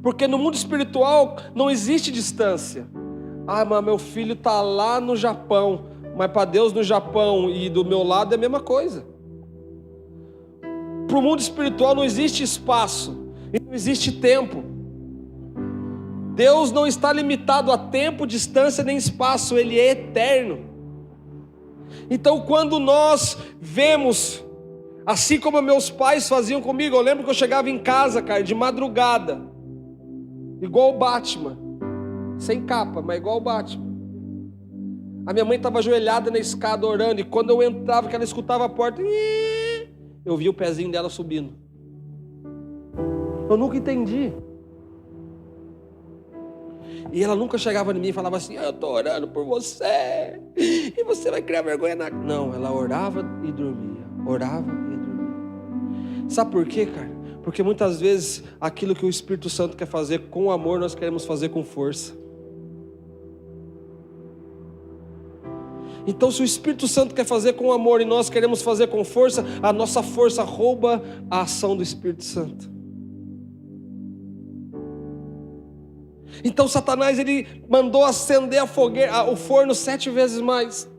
Speaker 1: Porque no mundo espiritual não existe distância. Ah, mas meu filho está lá no Japão. Mas para Deus no Japão e do meu lado é a mesma coisa. Para o mundo espiritual não existe espaço e não existe tempo. Deus não está limitado a tempo, distância nem espaço, Ele é eterno. Então quando nós vemos, assim como meus pais faziam comigo, eu lembro que eu chegava em casa, cara, de madrugada, igual o Batman, sem capa, mas igual o Batman. A minha mãe estava ajoelhada na escada orando, e quando eu entrava, que ela escutava a porta, eu via o pezinho dela subindo. Eu nunca entendi. E ela nunca chegava em mim e falava assim: eu estou orando por você, e você vai criar vergonha na... Não, ela orava e dormia, orava e dormia. Sabe por quê, cara? Porque muitas vezes aquilo que o Espírito Santo quer fazer com amor, nós queremos fazer com força. Então se o Espírito Santo quer fazer com amor e nós queremos fazer com força, a nossa força rouba a ação do Espírito Santo. Então Satanás, ele mandou acender o forno 7 vezes mais.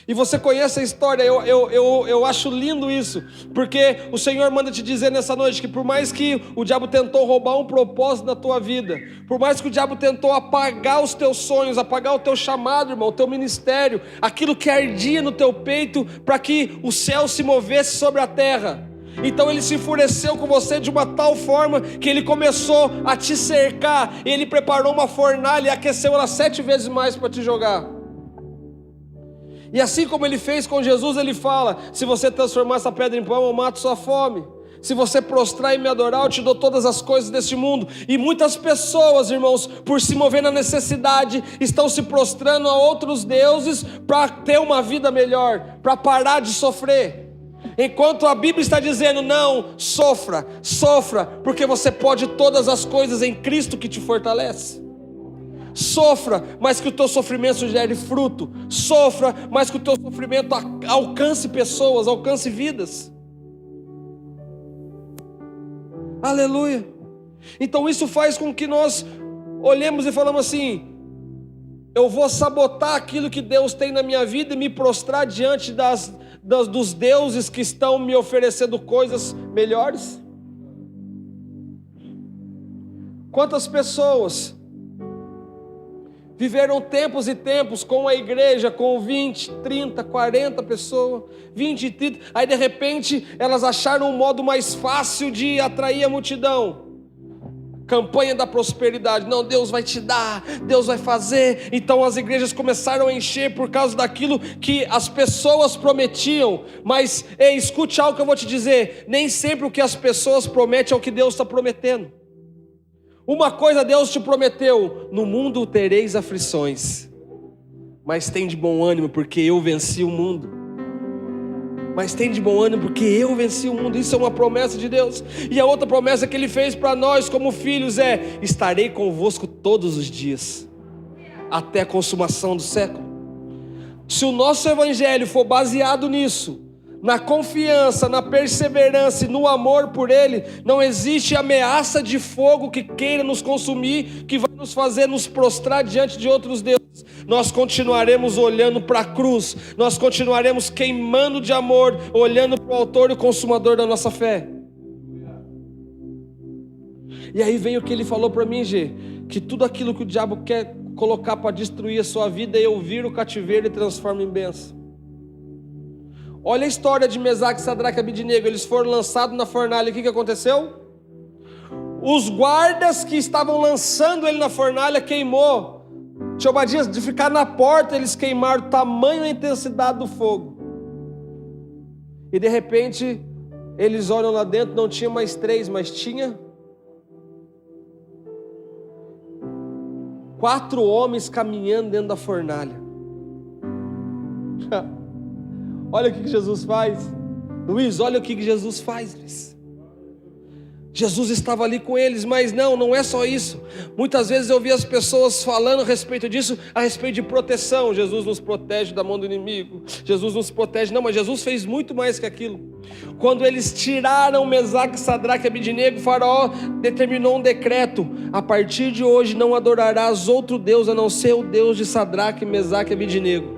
Speaker 1: E você conhece a história, eu acho lindo isso, porque o Senhor manda te dizer nessa noite que por mais que o diabo tentou roubar um propósito na tua vida, por mais que o diabo tentou apagar os teus sonhos, apagar o teu chamado, irmão, o teu ministério, aquilo que ardia no teu peito, para que o céu se movesse sobre a terra, então ele se enfureceu com você de uma tal forma, que ele começou a te cercar, e ele preparou uma fornalha e aqueceu ela 7 vezes mais para te jogar. E assim como ele fez com Jesus, ele fala: se você transformar essa pedra em pão, eu mato sua fome. Se você prostrar e me adorar, eu te dou todas as coisas deste mundo. E muitas pessoas, irmãos, por se mover na necessidade, estão se prostrando a outros deuses para ter uma vida melhor, para parar de sofrer. Enquanto a Bíblia está dizendo: não, sofra, porque você pode todas as coisas em Cristo que te fortalece. Sofra, mas que o teu sofrimento gere fruto. Sofra, mas que o teu sofrimento alcance pessoas, alcance vidas. Aleluia. Então isso faz com que nós olhemos e falamos assim: eu vou sabotar aquilo que Deus tem na minha vida e me prostrar diante dos deuses que estão me oferecendo coisas melhores? Quantas pessoas viveram tempos e tempos com a igreja, com 20, 30, 40 pessoas, 20, 30, aí de repente elas acharam um modo mais fácil de atrair a multidão. Campanha da prosperidade, não, Deus vai te dar, Deus vai fazer. Então as igrejas começaram a encher por causa daquilo que as pessoas prometiam. Mas, ei, escute algo que eu vou te dizer: nem sempre o que as pessoas prometem é o que Deus está prometendo. Uma coisa Deus te prometeu: no mundo tereis aflições, mas tem de bom ânimo, porque eu venci o mundo. Mas tem de bom ânimo, porque eu venci o mundo. Isso é uma promessa de Deus. E a outra promessa que Ele fez para nós como filhos é: estarei convosco todos os dias, até a consumação do século. Se o nosso evangelho for baseado nisso, na confiança, na perseverança e no amor por Ele, não existe ameaça de fogo que queira nos consumir, que vai nos fazer nos prostrar diante de outros deuses. Nós continuaremos olhando para a cruz, nós continuaremos queimando de amor, olhando para o autor e consumador da nossa fé. E aí vem o que Ele falou para mim, Gê, que tudo aquilo que o diabo quer colocar para destruir a sua vida, eu viro o cativeiro e transformo em bênção. Olha a história de Mesaque, Sadraque e Abidnego. Eles foram lançados na fornalha. O que aconteceu? Os guardas que estavam lançando ele na fornalha queimou. Tinha Obadias, de ficar na porta, eles queimaram, tamanho a intensidade do fogo. E de repente eles olham lá dentro, não tinha mais 3, mas tinha 4 homens caminhando dentro da fornalha. Olha o que Jesus faz. Luiz, olha o que Jesus faz, Luiz. Jesus estava ali com eles, mas não é só isso. Muitas vezes eu vi as pessoas falando a respeito disso, a respeito de proteção. Jesus nos protege da mão do inimigo, Jesus nos protege. Não, mas Jesus fez muito mais que aquilo. Quando eles tiraram Mesaque, Sadraque e Abidnego, o faraó determinou um decreto: a partir de hoje não adorarás outro Deus a não ser o Deus de Sadraque, Mesaque e Abidnego.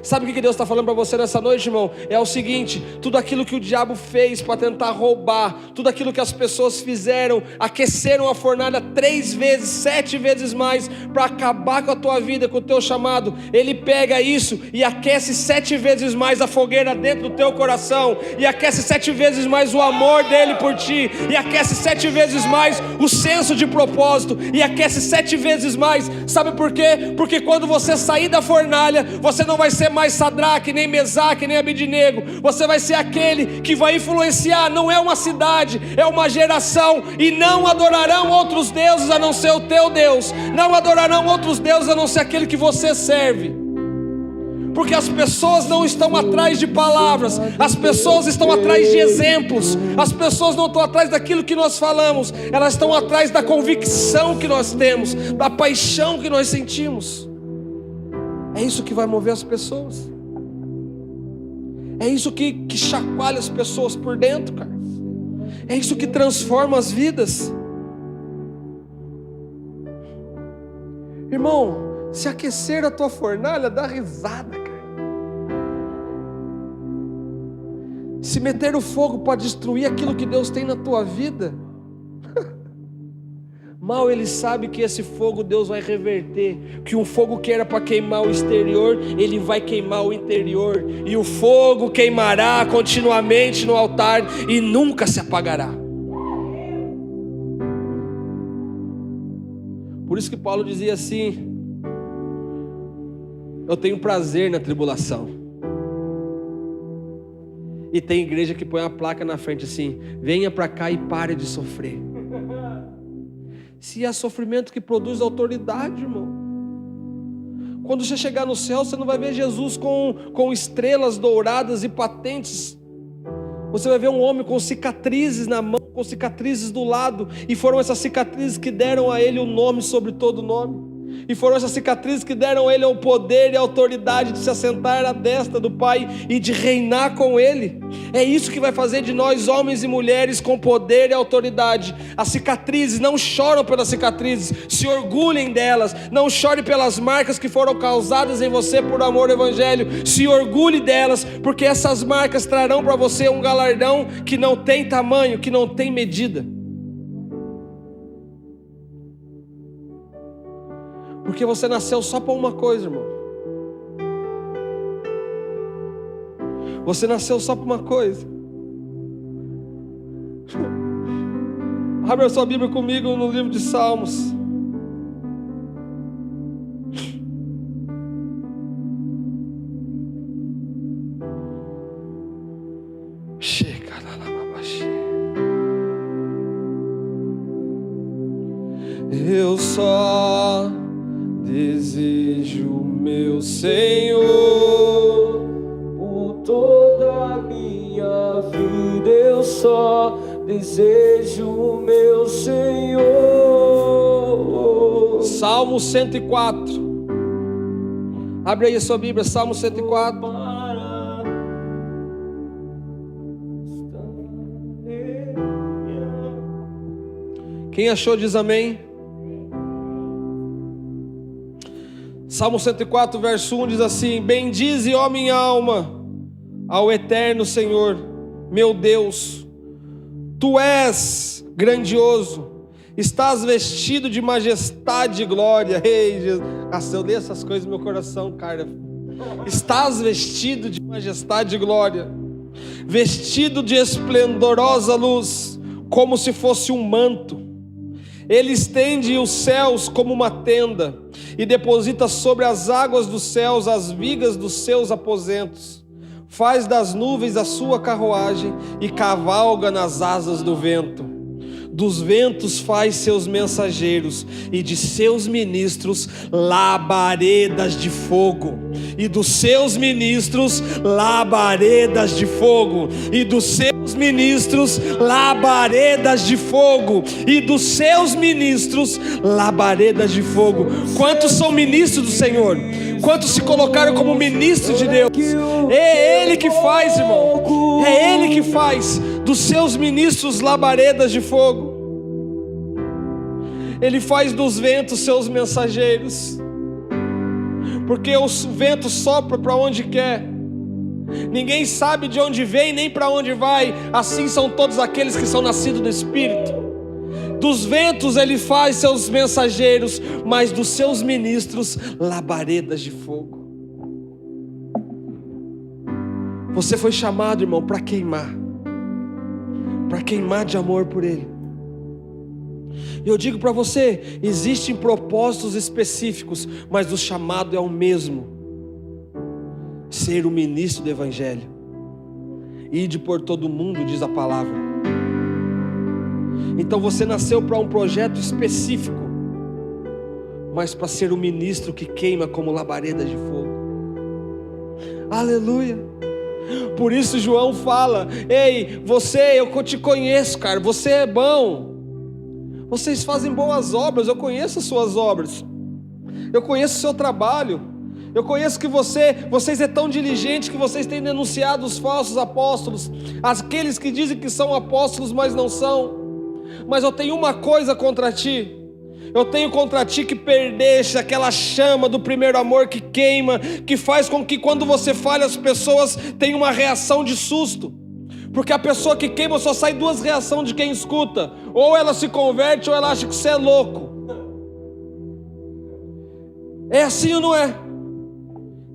Speaker 1: Sabe o que Deus está falando para você nessa noite, irmão? É o seguinte: tudo aquilo que o diabo fez para tentar roubar, tudo aquilo que as pessoas fizeram, aqueceram a fornalha 3 vezes, 7 vezes mais, para acabar com a tua vida, com o teu chamado, Ele pega isso e aquece 7 vezes mais a fogueira dentro do teu coração, e aquece 7 vezes mais o amor dEle por ti, e aquece 7 vezes mais o senso de propósito, e aquece 7 vezes mais. Sabe por quê? Porque quando você sair da fornalha, você não vai ser mais Sadraque, nem Mesaque, nem Abidnego. Você vai ser aquele que vai influenciar. Não é uma cidade, é uma geração. E não adorarão outros deuses a não ser o teu Deus. Não adorarão outros deuses a não ser aquele que você serve. Porque as pessoas não estão atrás de palavras, as pessoas estão atrás de exemplos. As pessoas não estão atrás daquilo que nós falamos, elas estão atrás da convicção que nós temos, da paixão que nós sentimos. É isso que vai mover as pessoas. É isso que chacoalha as pessoas por dentro, cara. É isso que transforma as vidas. Irmão, se aquecer a tua fornalha, dá risada, cara. Se meter o fogo para destruir aquilo que Deus tem na tua vida, mal ele sabe que esse fogo Deus vai reverter. Que um fogo que era para queimar o exterior, ele vai queimar o interior. E o fogo queimará continuamente no altar e nunca se apagará. Por isso que Paulo dizia assim: eu tenho prazer na tribulação. E tem igreja que põe a placa na frente assim: venha para cá e pare de sofrer. Se é sofrimento que produz autoridade, irmão. Quando você chegar no céu, você não vai ver Jesus com estrelas douradas e patentes. Você vai ver um homem com cicatrizes na mão, com cicatrizes do lado. E foram essas cicatrizes que deram a ele o nome sobre todo nome. E foram essas cicatrizes que deram a ele o poder e a autoridade de se assentar à destra do Pai e de reinar com ele. É isso que vai fazer de nós homens e mulheres com poder e autoridade. As cicatrizes, não choram pelas cicatrizes, se orgulhem delas. Não chore pelas marcas que foram causadas em você por amor ao Evangelho. Se orgulhe delas, porque essas marcas trarão para você um galardão que não tem tamanho, que não tem medida. Porque você nasceu só para uma coisa, irmão. Você nasceu só para uma coisa. Abra a sua Bíblia comigo no livro de Salmos. Eu só desejo meu Senhor
Speaker 2: por toda a minha vida. Eu só desejo o meu Senhor.
Speaker 1: Salmo 104. Abre aí a sua Bíblia, Salmo 104. Quem achou diz amém. Salmo 104, verso 1 diz assim: bendize, ó minha alma, ao eterno Senhor, meu Deus. Tu és grandioso, estás vestido de majestade e glória. Ei, Jesus, eu li essas coisas no meu coração, cara. Estás vestido de majestade e glória, vestido de esplendorosa luz, como se fosse um manto. Ele estende os céus como uma tenda e deposita sobre as águas dos céus as vigas dos seus aposentos. Faz das nuvens a sua carruagem e cavalga nas asas do vento. Dos ventos faz seus mensageiros e de seus ministros labaredas de fogo. E dos seus ministros labaredas de fogo. E dos seus ministros labaredas de fogo. E dos seus ministros labaredas de fogo. Quantos são ministros do Senhor? Quantos se colocaram como ministros de Deus? É Ele que faz, irmão. É Ele que faz dos seus ministros labaredas de fogo. Ele faz dos ventos seus mensageiros, porque o vento sopra para onde quer. Ninguém sabe de onde vem nem para onde vai. Assim são todos aqueles que são nascidos do Espírito. Dos ventos ele faz seus mensageiros, mas dos seus ministros labaredas de fogo. Você foi chamado, irmão, para queimar de amor por Ele. E eu digo para você, existem propósitos específicos, mas o chamado é o mesmo: ser o ministro do Evangelho. Ide por todo mundo, diz a palavra. Então você nasceu para um projeto específico, mas para ser o ministro que queima como labareda de fogo. Aleluia. Por isso João fala: ei, eu te conheço, cara, você é bom, vocês fazem boas obras, eu conheço as suas obras, eu conheço o seu trabalho, eu conheço que vocês é tão diligente que vocês têm denunciado os falsos apóstolos, aqueles que dizem que são apóstolos, mas não são. Mas eu tenho uma coisa contra ti. Eu tenho contra ti que perdeste aquela chama do primeiro amor que queima, que faz com que quando você falha as pessoas tenham uma reação de susto. Porque a pessoa que queima só sai duas reações de quem escuta: ou ela se converte ou ela acha que você é louco. É assim ou não é?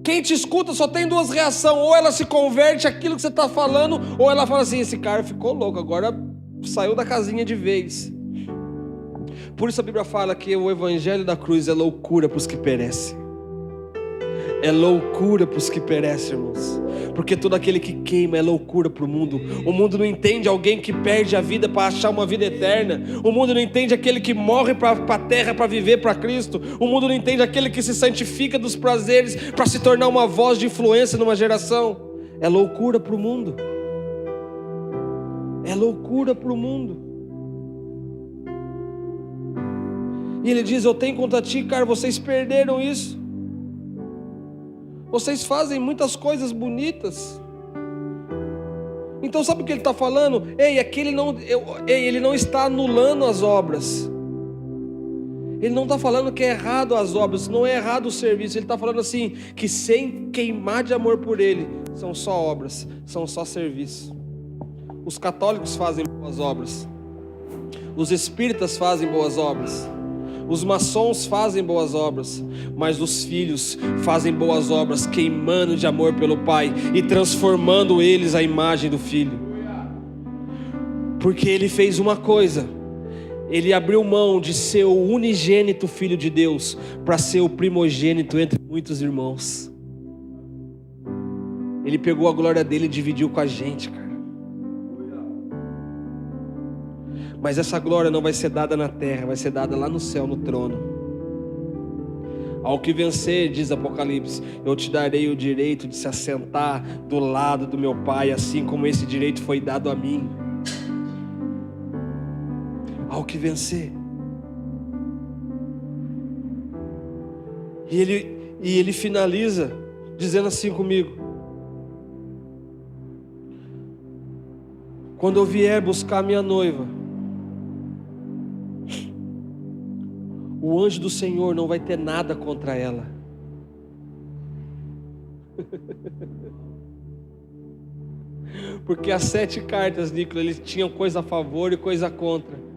Speaker 1: Quem te escuta só tem duas reações: ou ela se converte àquilo que você está falando, ou ela fala assim: esse cara ficou louco, agora saiu da casinha de vez. Por isso a Bíblia fala que o Evangelho da cruz é loucura para os que perecem. É loucura para os que perecem, irmãos. Porque todo aquele que queima é loucura para o mundo. O mundo não entende alguém que perde a vida para achar uma vida eterna. O mundo não entende aquele que morre para a terra para viver para Cristo. O mundo não entende aquele que se santifica dos prazeres para se tornar uma voz de influência numa geração. É loucura para o mundo. É loucura para o mundo. E ele diz: eu tenho contra ti, cara, vocês perderam isso. Vocês fazem muitas coisas bonitas. Então sabe o que ele está falando? Ele não está anulando as obras. Ele não está falando que é errado as obras, não é errado o serviço. Ele está falando assim, que sem queimar de amor por ele, são só obras, são só serviço. Os católicos fazem boas obras, os espíritas fazem boas obras, os maçons fazem boas obras, mas os filhos fazem boas obras, queimando de amor pelo Pai e transformando eles à imagem do Filho. Porque ele fez uma coisa: ele abriu mão de ser o unigênito Filho de Deus para ser o primogênito entre muitos irmãos. Ele pegou a glória dele e dividiu com a gente, cara. Mas essa glória não vai ser dada na terra, vai ser dada lá no céu, no trono. Ao que vencer, diz Apocalipse, eu te darei o direito de se assentar do lado do meu Pai, assim como esse direito foi dado a mim. Ao que vencer. E ele finaliza dizendo assim comigo: quando eu vier buscar minha noiva, o anjo do Senhor não vai ter nada contra ela. Porque as 7 cartas, Nicolas, eles tinham coisa a favor e coisa contra.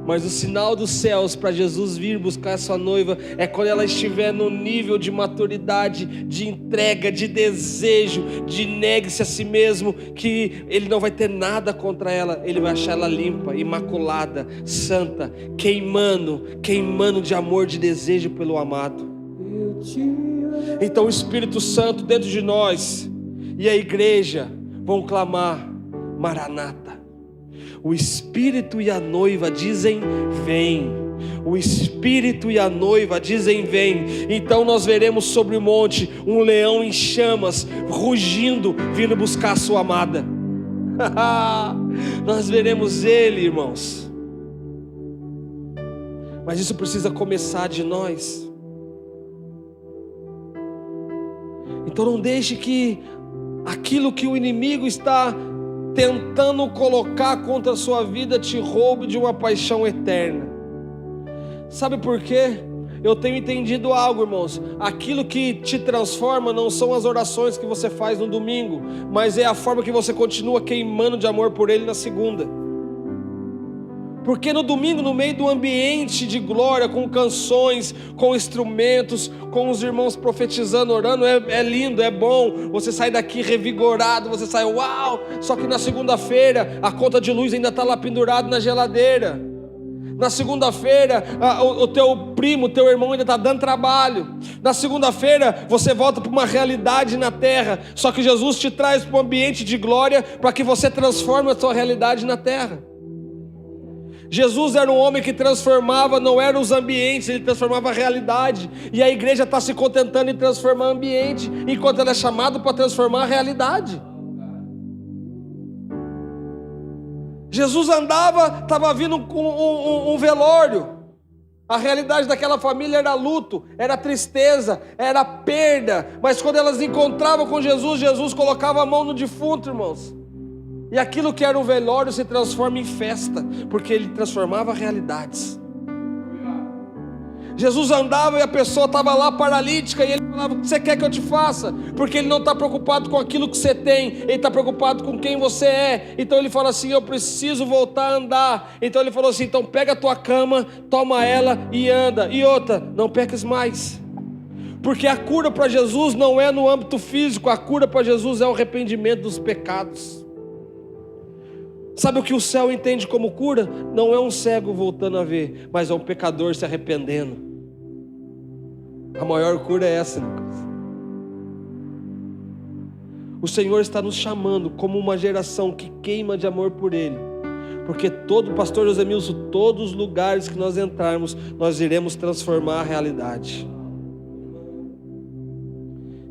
Speaker 1: Mas o sinal dos céus para Jesus vir buscar a sua noiva é quando ela estiver no nível de maturidade, de entrega, de desejo, de negue-se a si mesmo, que ele não vai ter nada contra ela. Ele vai achar ela limpa, imaculada, santa, queimando de amor, de desejo pelo amado. Então o Espírito Santo dentro de nós e a igreja vão clamar: Maranata. O Espírito e a noiva dizem: vem. O Espírito e a noiva dizem: vem. Então nós veremos sobre o monte um leão em chamas, rugindo, vindo buscar a sua amada. Nós veremos ele, irmãos. Mas isso precisa começar de nós. Então não deixe que aquilo que o inimigo está tentando colocar contra a sua vida te roube de uma paixão eterna. Sabe por quê? Eu tenho entendido algo, irmãos. Aquilo que te transforma não são as orações que você faz no domingo, mas é a forma que você continua queimando de amor por ele na segunda. Porque no domingo, no meio do ambiente de glória, com canções, com instrumentos, com os irmãos profetizando, orando, é lindo, é bom. Você sai daqui revigorado, você sai, uau! Só que na segunda-feira, a conta de luz ainda está lá pendurada na geladeira. Na segunda-feira, o teu primo, o teu irmão ainda está dando trabalho. Na segunda-feira, você volta para uma realidade na terra. Só que Jesus te traz para um ambiente de glória para que você transforme a sua realidade na terra. Jesus era um homem que transformava, não eram os ambientes, ele transformava a realidade. E a igreja está se contentando em transformar o ambiente, enquanto ela é chamada para transformar a realidade. Jesus andava, estava vindo um velório. A realidade daquela família era luto, era tristeza, era perda. Mas quando elas encontravam com Jesus, Jesus colocava a mão no defunto, irmãos. E aquilo que era um velório se transforma em festa, porque ele transformava realidades. Jesus andava e a pessoa estava lá paralítica, e ele falava: o que você quer que eu te faça? Porque ele não está preocupado com aquilo que você tem, ele está preocupado com quem você é. Então ele fala assim: eu preciso voltar a andar. Então ele falou assim: então pega a tua cama, toma ela e anda. E outra, não peques mais. Porque a cura para Jesus não é no âmbito físico, a cura para Jesus é o arrependimento dos pecados. Sabe o que o céu entende como cura? Não é um cego voltando a ver, mas é um pecador se arrependendo. A maior cura é essa, Lucas. O Senhor está nos chamando como uma geração que queima de amor por Ele. Porque pastor José Milson, todos os lugares que nós entrarmos, nós iremos transformar a realidade.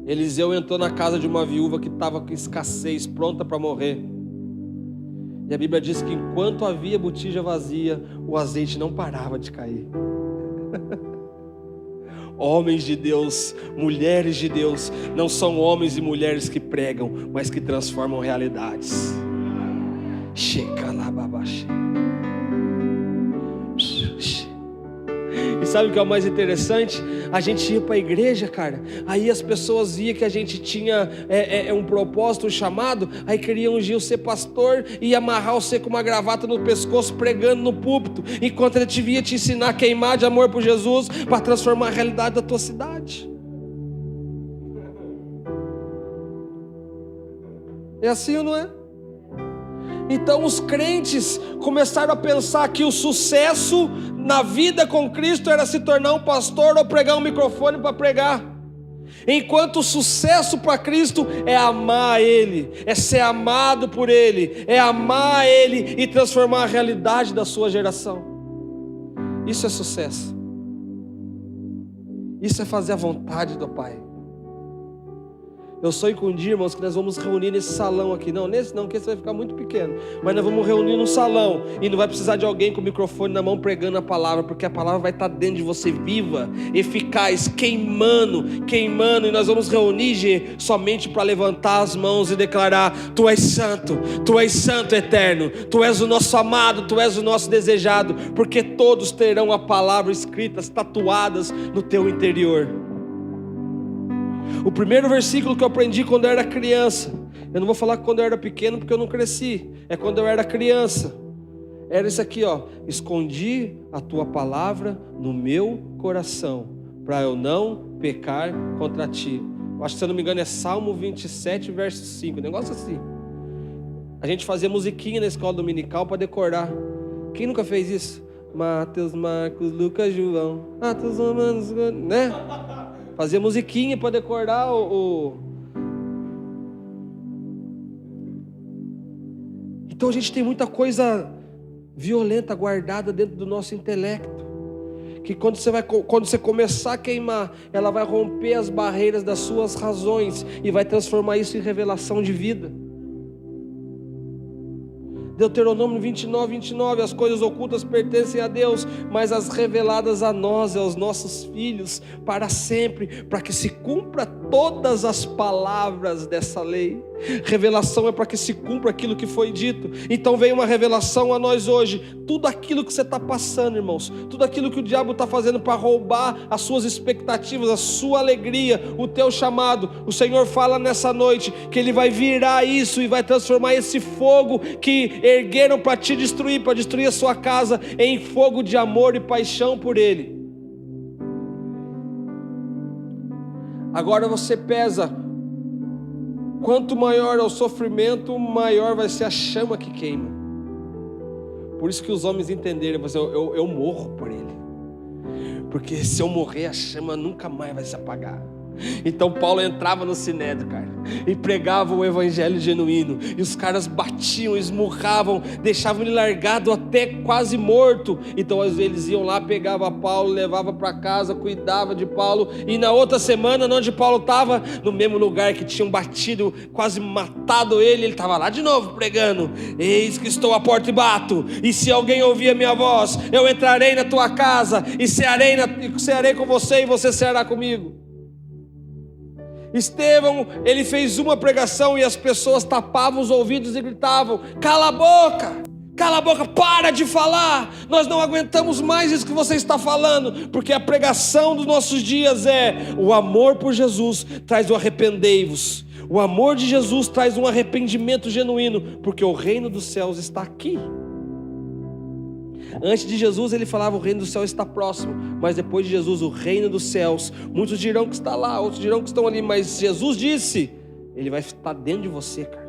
Speaker 1: Eliseu entrou na casa de uma viúva que estava com escassez, pronta para morrer. E a Bíblia diz que enquanto havia botija vazia, o azeite não parava de cair. Homens de Deus, mulheres de Deus, não são homens e mulheres que pregam, mas que transformam realidades. E sabe o que é o mais interessante? A gente ia para a igreja, cara, aí as pessoas viam que a gente tinha um propósito, um chamado, aí queriam ungir você pastor e amarrar você com uma gravata no pescoço, pregando no púlpito, enquanto ele devia te ensinar a queimar de amor por Jesus, para transformar a realidade da tua cidade. É assim ou não é? Então os crentes começaram a pensar que o sucesso na vida com Cristo era se tornar um pastor ou pregar um microfone para pregar, enquanto o sucesso para Cristo é amar Ele, é ser amado por Ele, é amar Ele e transformar a realidade da sua geração. Isso é sucesso. Isso é fazer a vontade do Pai. Eu sonho com um dia, irmãos, que nós vamos reunir nesse salão aqui. Não, nesse não, porque esse vai ficar muito pequeno. Mas nós vamos reunir num salão. E não vai precisar de alguém com o microfone na mão pregando a palavra, porque a palavra vai estar dentro de você, viva, eficaz, queimando. E nós vamos reunir, Gê, somente para levantar as mãos e declarar: Tu és santo eterno. Tu és o nosso amado, Tu és o nosso desejado. Porque todos terão a palavra escritas, tatuadas no teu interior. O primeiro versículo que eu aprendi quando eu era criança, eu não vou falar quando eu era pequeno porque eu não cresci, é quando eu era criança, era isso aqui, ó: escondi a tua palavra no meu coração, para eu não pecar contra ti. Eu acho que, se eu não me engano, é Salmo 27, verso 5, um negócio assim. A gente fazia musiquinha na escola dominical para decorar. Quem nunca fez isso? Mateus, Marcos, Lucas, João, Atos, Romanos, né? Fazia musiquinha para decorar Então a gente tem muita coisa violenta guardada dentro do nosso intelecto, que quando você começar a queimar, ela vai romper as barreiras das suas razões e vai transformar isso em revelação de vida. Deuteronômio 29, as coisas ocultas pertencem a Deus, mas as reveladas a nós, aos nossos filhos, para sempre, para que se cumpra todas as palavras dessa lei. Revelação é para que se cumpra aquilo que foi dito. Então vem uma revelação a nós hoje. Tudo aquilo que você está passando, irmãos, tudo aquilo que o diabo está fazendo para roubar as suas expectativas, a sua alegria, o teu chamado, o Senhor fala nessa noite que Ele vai virar isso e vai transformar esse fogo que ergueram para te destruir, para destruir a sua casa, em fogo de amor e paixão por Ele. Agora você pesa. Quanto maior é o sofrimento, maior vai ser a chama que queima. Por isso que os homens entenderam: eu morro por ele, porque se eu morrer, a chama nunca mais vai se apagar. Então Paulo entrava no sinédrio, cara, e pregava o evangelho genuíno, e os caras batiam, esmurravam, deixavam ele largado até quase morto. Então às vezes eles iam lá, pegavam Paulo, levavam para casa, cuidava de Paulo, e na outra semana, onde Paulo estava, no mesmo lugar que tinham batido, quase matado ele estava lá de novo pregando: eis que estou à porta e bato, e se alguém ouvir a minha voz, eu entrarei na tua casa e cearei com você, e você ceará comigo. Estevão, ele fez uma pregação e as pessoas tapavam os ouvidos e gritavam: cala a boca, para de falar, nós não aguentamos mais isso que você está falando. Porque a pregação dos nossos dias é: o amor por Jesus traz o arrependei-vos. O amor de Jesus traz um arrependimento genuíno, porque o reino dos céus está aqui. Antes de Jesus ele falava: o reino do céu está próximo. Mas depois de Jesus, o reino dos céus, muitos dirão que está lá, outros dirão que estão ali, mas Jesus disse: ele vai estar dentro de você, cara.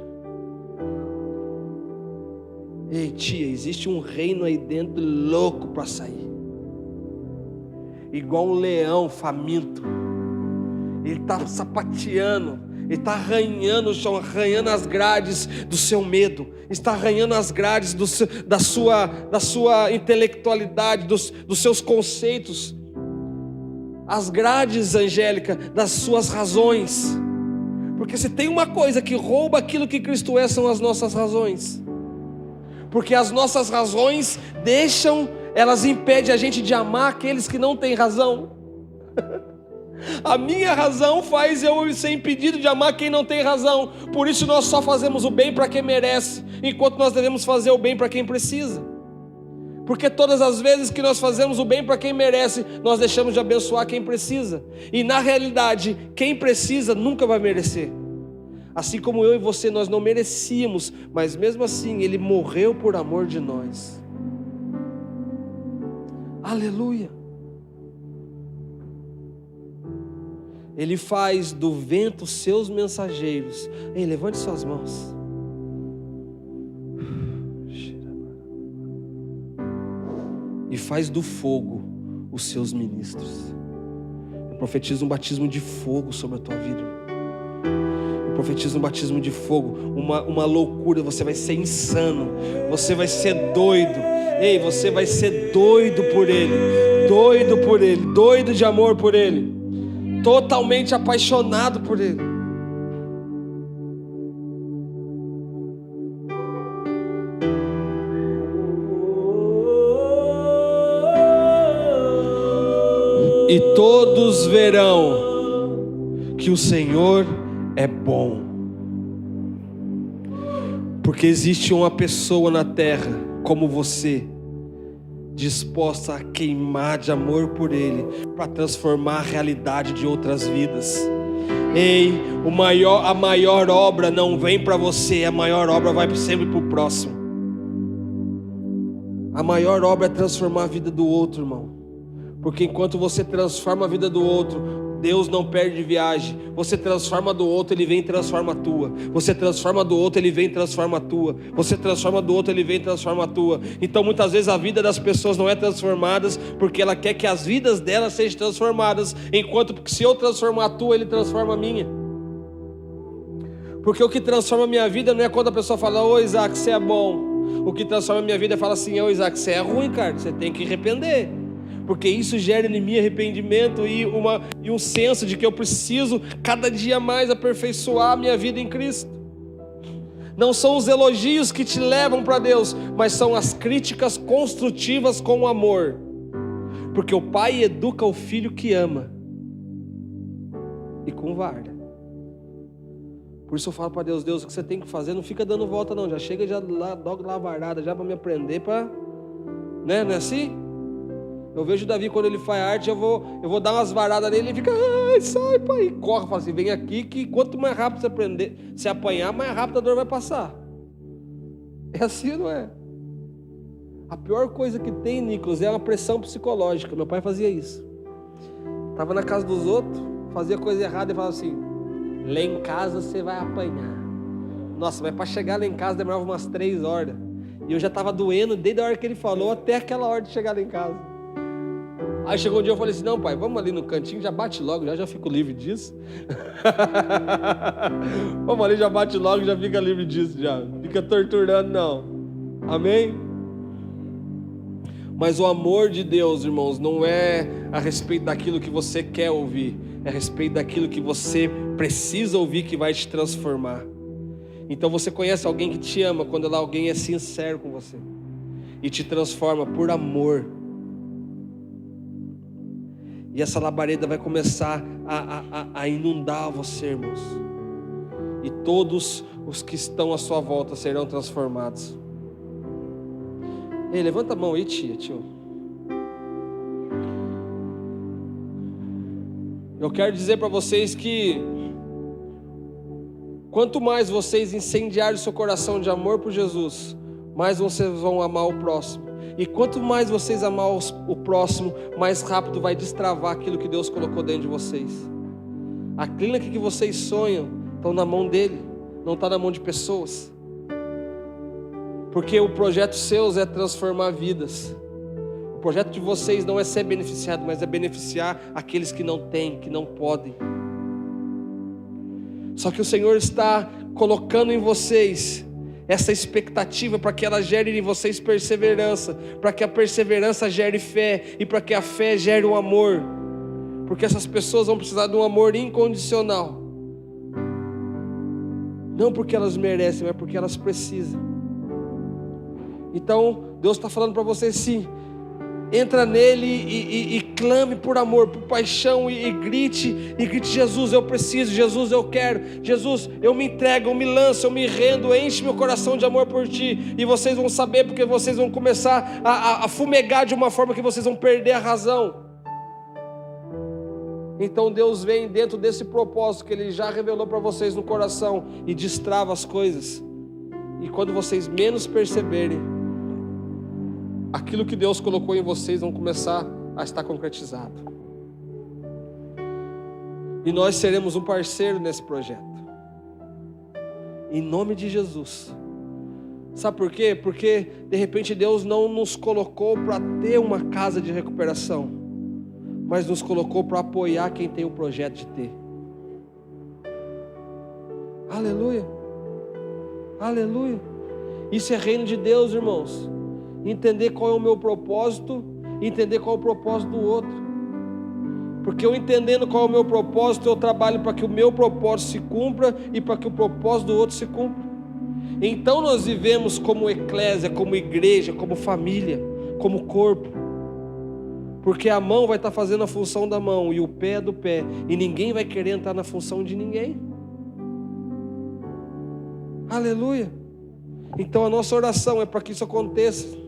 Speaker 1: Ei, tia, existe um reino aí dentro louco para sair, igual um leão faminto. Ele está sapateando, ele está arranhando o chão, arranhando as grades do seu medo, está arranhando as grades da sua intelectualidade, dos seus conceitos, as grades, Angélica, das suas razões. Porque se tem uma coisa que rouba aquilo que Cristo é, são as nossas razões. Porque as nossas razões elas impedem a gente de amar aqueles que não têm razão. A minha razão faz eu ser impedido de amar quem não tem razão. Por isso nós só fazemos o bem para quem merece, enquanto nós devemos fazer o bem para quem precisa. Porque todas as vezes que nós fazemos o bem para quem merece, nós deixamos de abençoar quem precisa. E na realidade, quem precisa nunca vai merecer. Assim como eu e você, nós não merecíamos, mas mesmo assim Ele morreu por amor de nós. Aleluia. Ele faz do vento seus mensageiros. Ei, levante suas mãos. E faz do fogo os seus ministros. Eu profetizo um batismo de fogo sobre a tua vida. Eu profetizo um batismo de fogo, uma loucura. Você vai ser insano, você vai ser doido. Ei, você vai ser doido por Ele, doido de amor por Ele, totalmente apaixonado por Ele. E todos verão que o Senhor é bom. Porque existe uma pessoa na terra como você, disposta a queimar de amor por Ele, para transformar a realidade de outras vidas. Ei, a maior obra não vem para você, a maior obra vai sempre para o próximo. A maior obra é transformar a vida do outro, irmão. Porque enquanto você transforma a vida do outro, Deus não perde viagem. Você transforma do outro, Ele vem e transforma a tua. Você transforma do outro, Ele vem e transforma a tua. Você transforma do outro, Ele vem e transforma a tua. Então muitas vezes a vida das pessoas não é transformada porque ela quer que as vidas delas sejam transformadas, enquanto que se eu transformar a tua, Ele transforma a minha. Porque o que transforma a minha vida não é quando a pessoa fala: ô Isaac, você é bom. O que transforma a minha vida é falar assim: ô Isaac, você é ruim, cara, você tem que arrepender. Porque isso gera em mim arrependimento e um senso de que eu preciso cada dia mais aperfeiçoar a minha vida em Cristo. Não são os elogios que te levam para Deus, mas são as críticas construtivas com amor. Porque o pai educa o filho que ama, e com vara. Por isso eu falo para Deus: Deus, o que você tem que fazer, não fica dando volta não, já chega já logo lá varada, já para me aprender, não é assim? Eu vejo o Davi, quando ele faz arte, eu vou dar umas varadas nele, ele fica: ai, sai, pai, e corre, fala assim: vem aqui, que quanto mais rápido você aprender, se apanhar, mais rápido a dor vai passar. É assim, não é? A pior coisa que tem, Nicolas, é uma pressão psicológica. Meu pai fazia isso. Estava na casa dos outros, fazia coisa errada e falava assim: lá em casa você vai apanhar. Nossa, mas para chegar lá em casa demorava umas 3 horas. E eu já estava doendo desde a hora que ele falou até aquela hora de chegar lá em casa. Aí chegou um dia, eu falei assim: não, pai, vamos ali no cantinho, já bate logo, já fico livre disso. Vamos ali, já bate logo, já fica livre disso, já. Fica torturando, não. Amém? Mas o amor de Deus, irmãos, não é a respeito daquilo que você quer ouvir, é a respeito daquilo que você precisa ouvir, que vai te transformar. Então você conhece alguém que te ama quando alguém é sincero com você e te transforma por amor. E essa labareda vai começar a inundar você, irmãos. E todos os que estão à sua volta serão transformados. Ei, levanta a mão aí, tio. Eu quero dizer para vocês que quanto mais vocês incendiarem o seu coração de amor por Jesus, mais vocês vão amar o próximo. E quanto mais vocês amar o próximo, mais rápido vai destravar aquilo que Deus colocou dentro de vocês. A clínica que vocês sonham estão na mão dele, não está na mão de pessoas. Porque o projeto seus é transformar vidas. O projeto de vocês não é ser beneficiado, mas é beneficiar aqueles que não têm, que não podem. Só que o Senhor está colocando em vocês essa expectativa para que ela gere em vocês perseverança, para que a perseverança gere fé e para que a fé gere um amor, porque essas pessoas vão precisar de um amor incondicional, não porque elas merecem, mas porque elas precisam. Então Deus está falando para você sim. Entra nele e clame por amor, por paixão e grite, Jesus, eu preciso, Jesus, eu quero, Jesus, eu me entrego, eu me lanço, eu me rendo, enche meu coração de amor por ti. E vocês vão saber, porque vocês vão começar a fumegar de uma forma que vocês vão perder a razão. Então Deus vem dentro desse propósito que Ele já revelou para vocês no coração e destrava as coisas. E quando vocês menos perceberem, aquilo que Deus colocou em vocês vão começar a estar concretizado. E nós seremos um parceiro nesse projeto. Em nome de Jesus. Sabe por quê? Porque de repente Deus não nos colocou para ter uma casa de recuperação, mas nos colocou para apoiar quem tem o projeto de ter. Aleluia. Aleluia. Isso é reino de Deus, irmãos. Entender qual é o meu propósito, entender qual é o propósito do outro. Porque eu entendendo qual é o meu propósito, eu trabalho para que o meu propósito se cumpra e para que o propósito do outro se cumpra. Então nós vivemos como eclésia, como igreja, como família, como corpo. Porque a mão vai estar fazendo a função da mão e o pé é do pé, e ninguém vai querer entrar na função de ninguém. Aleluia. Então a nossa oração é para que isso aconteça.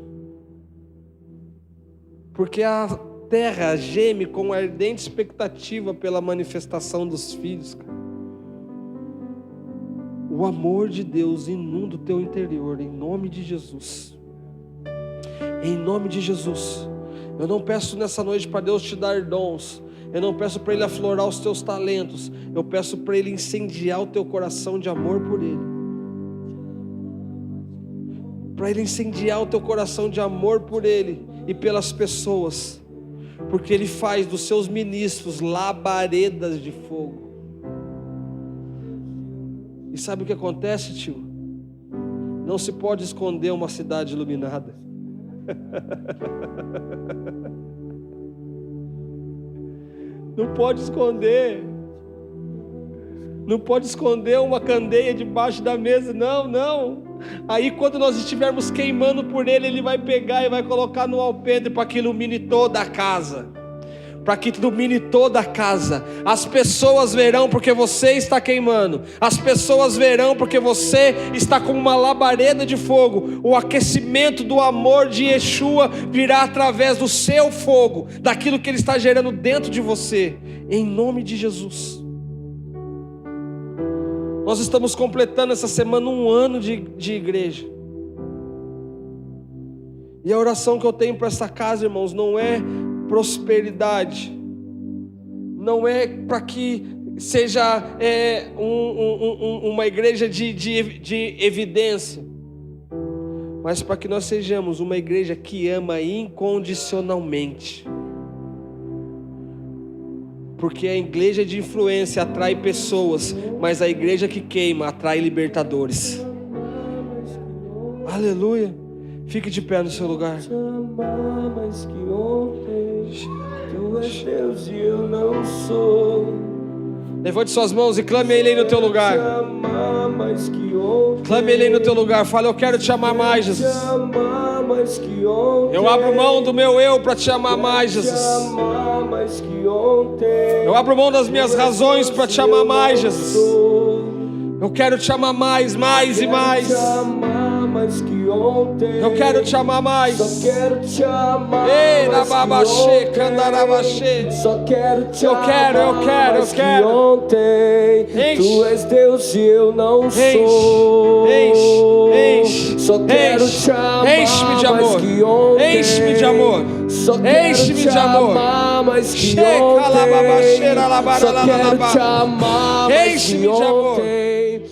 Speaker 1: Porque a terra geme com ardente expectativa pela manifestação dos filhos. O amor de Deus inunda o teu interior, em nome de Jesus. Em nome de Jesus. Eu não peço nessa noite para Deus te dar dons. Eu não peço para Ele aflorar os teus talentos. Eu peço para Ele incendiar o teu coração de amor por Ele. Para Ele incendiar o teu coração de amor por Ele e pelas pessoas, porque Ele faz dos seus ministros labaredas de fogo. E sabe o que acontece, tio? Não se pode esconder uma cidade iluminada. Não pode esconder. Não pode esconder uma candeia debaixo da mesa, não. Aí quando nós estivermos queimando por Ele, Ele vai pegar e vai colocar no alpendre para que ilumine toda a casa. Para que ilumine toda a casa. As pessoas verão porque você está queimando. As pessoas verão porque você está como uma labareda de fogo. O aquecimento do amor de Yeshua virá através do seu fogo, daquilo que Ele está gerando dentro de você. Em nome de Jesus. Nós estamos completando essa semana 1 ano de igreja. E a oração que eu tenho para essa casa, irmãos, não é prosperidade. Não é para que seja uma igreja de evidência. Mas para que nós sejamos uma igreja que ama incondicionalmente. Porque a igreja de influência atrai pessoas, mas a igreja que queima atrai libertadores. Aleluia. Fique de pé no seu lugar. Levante suas mãos e clame a Ele aí no teu lugar. Clame a Ele aí no teu lugar. Fale, eu quero te amar mais, Jesus. Eu abro mão do meu eu para te amar mais, Jesus. Eu abro mão das minhas razões para te amar mais, Jesus. Eu quero te amar mais, mais e mais. Eu quero te amar mais.
Speaker 2: Só quero te amar.
Speaker 1: Ei, rababaxê, candarabaxê.
Speaker 2: Só quero te
Speaker 1: eu
Speaker 2: amar.
Speaker 1: quero.
Speaker 2: Ontem. Tu és Deus e eu não sou.
Speaker 1: Enche.
Speaker 2: Só quero te amar.
Speaker 1: Enche-me de amor. Enche-me de amor. Enche-me de amor.
Speaker 2: Mais que ontem. Só quero te amar. Mais que ontem.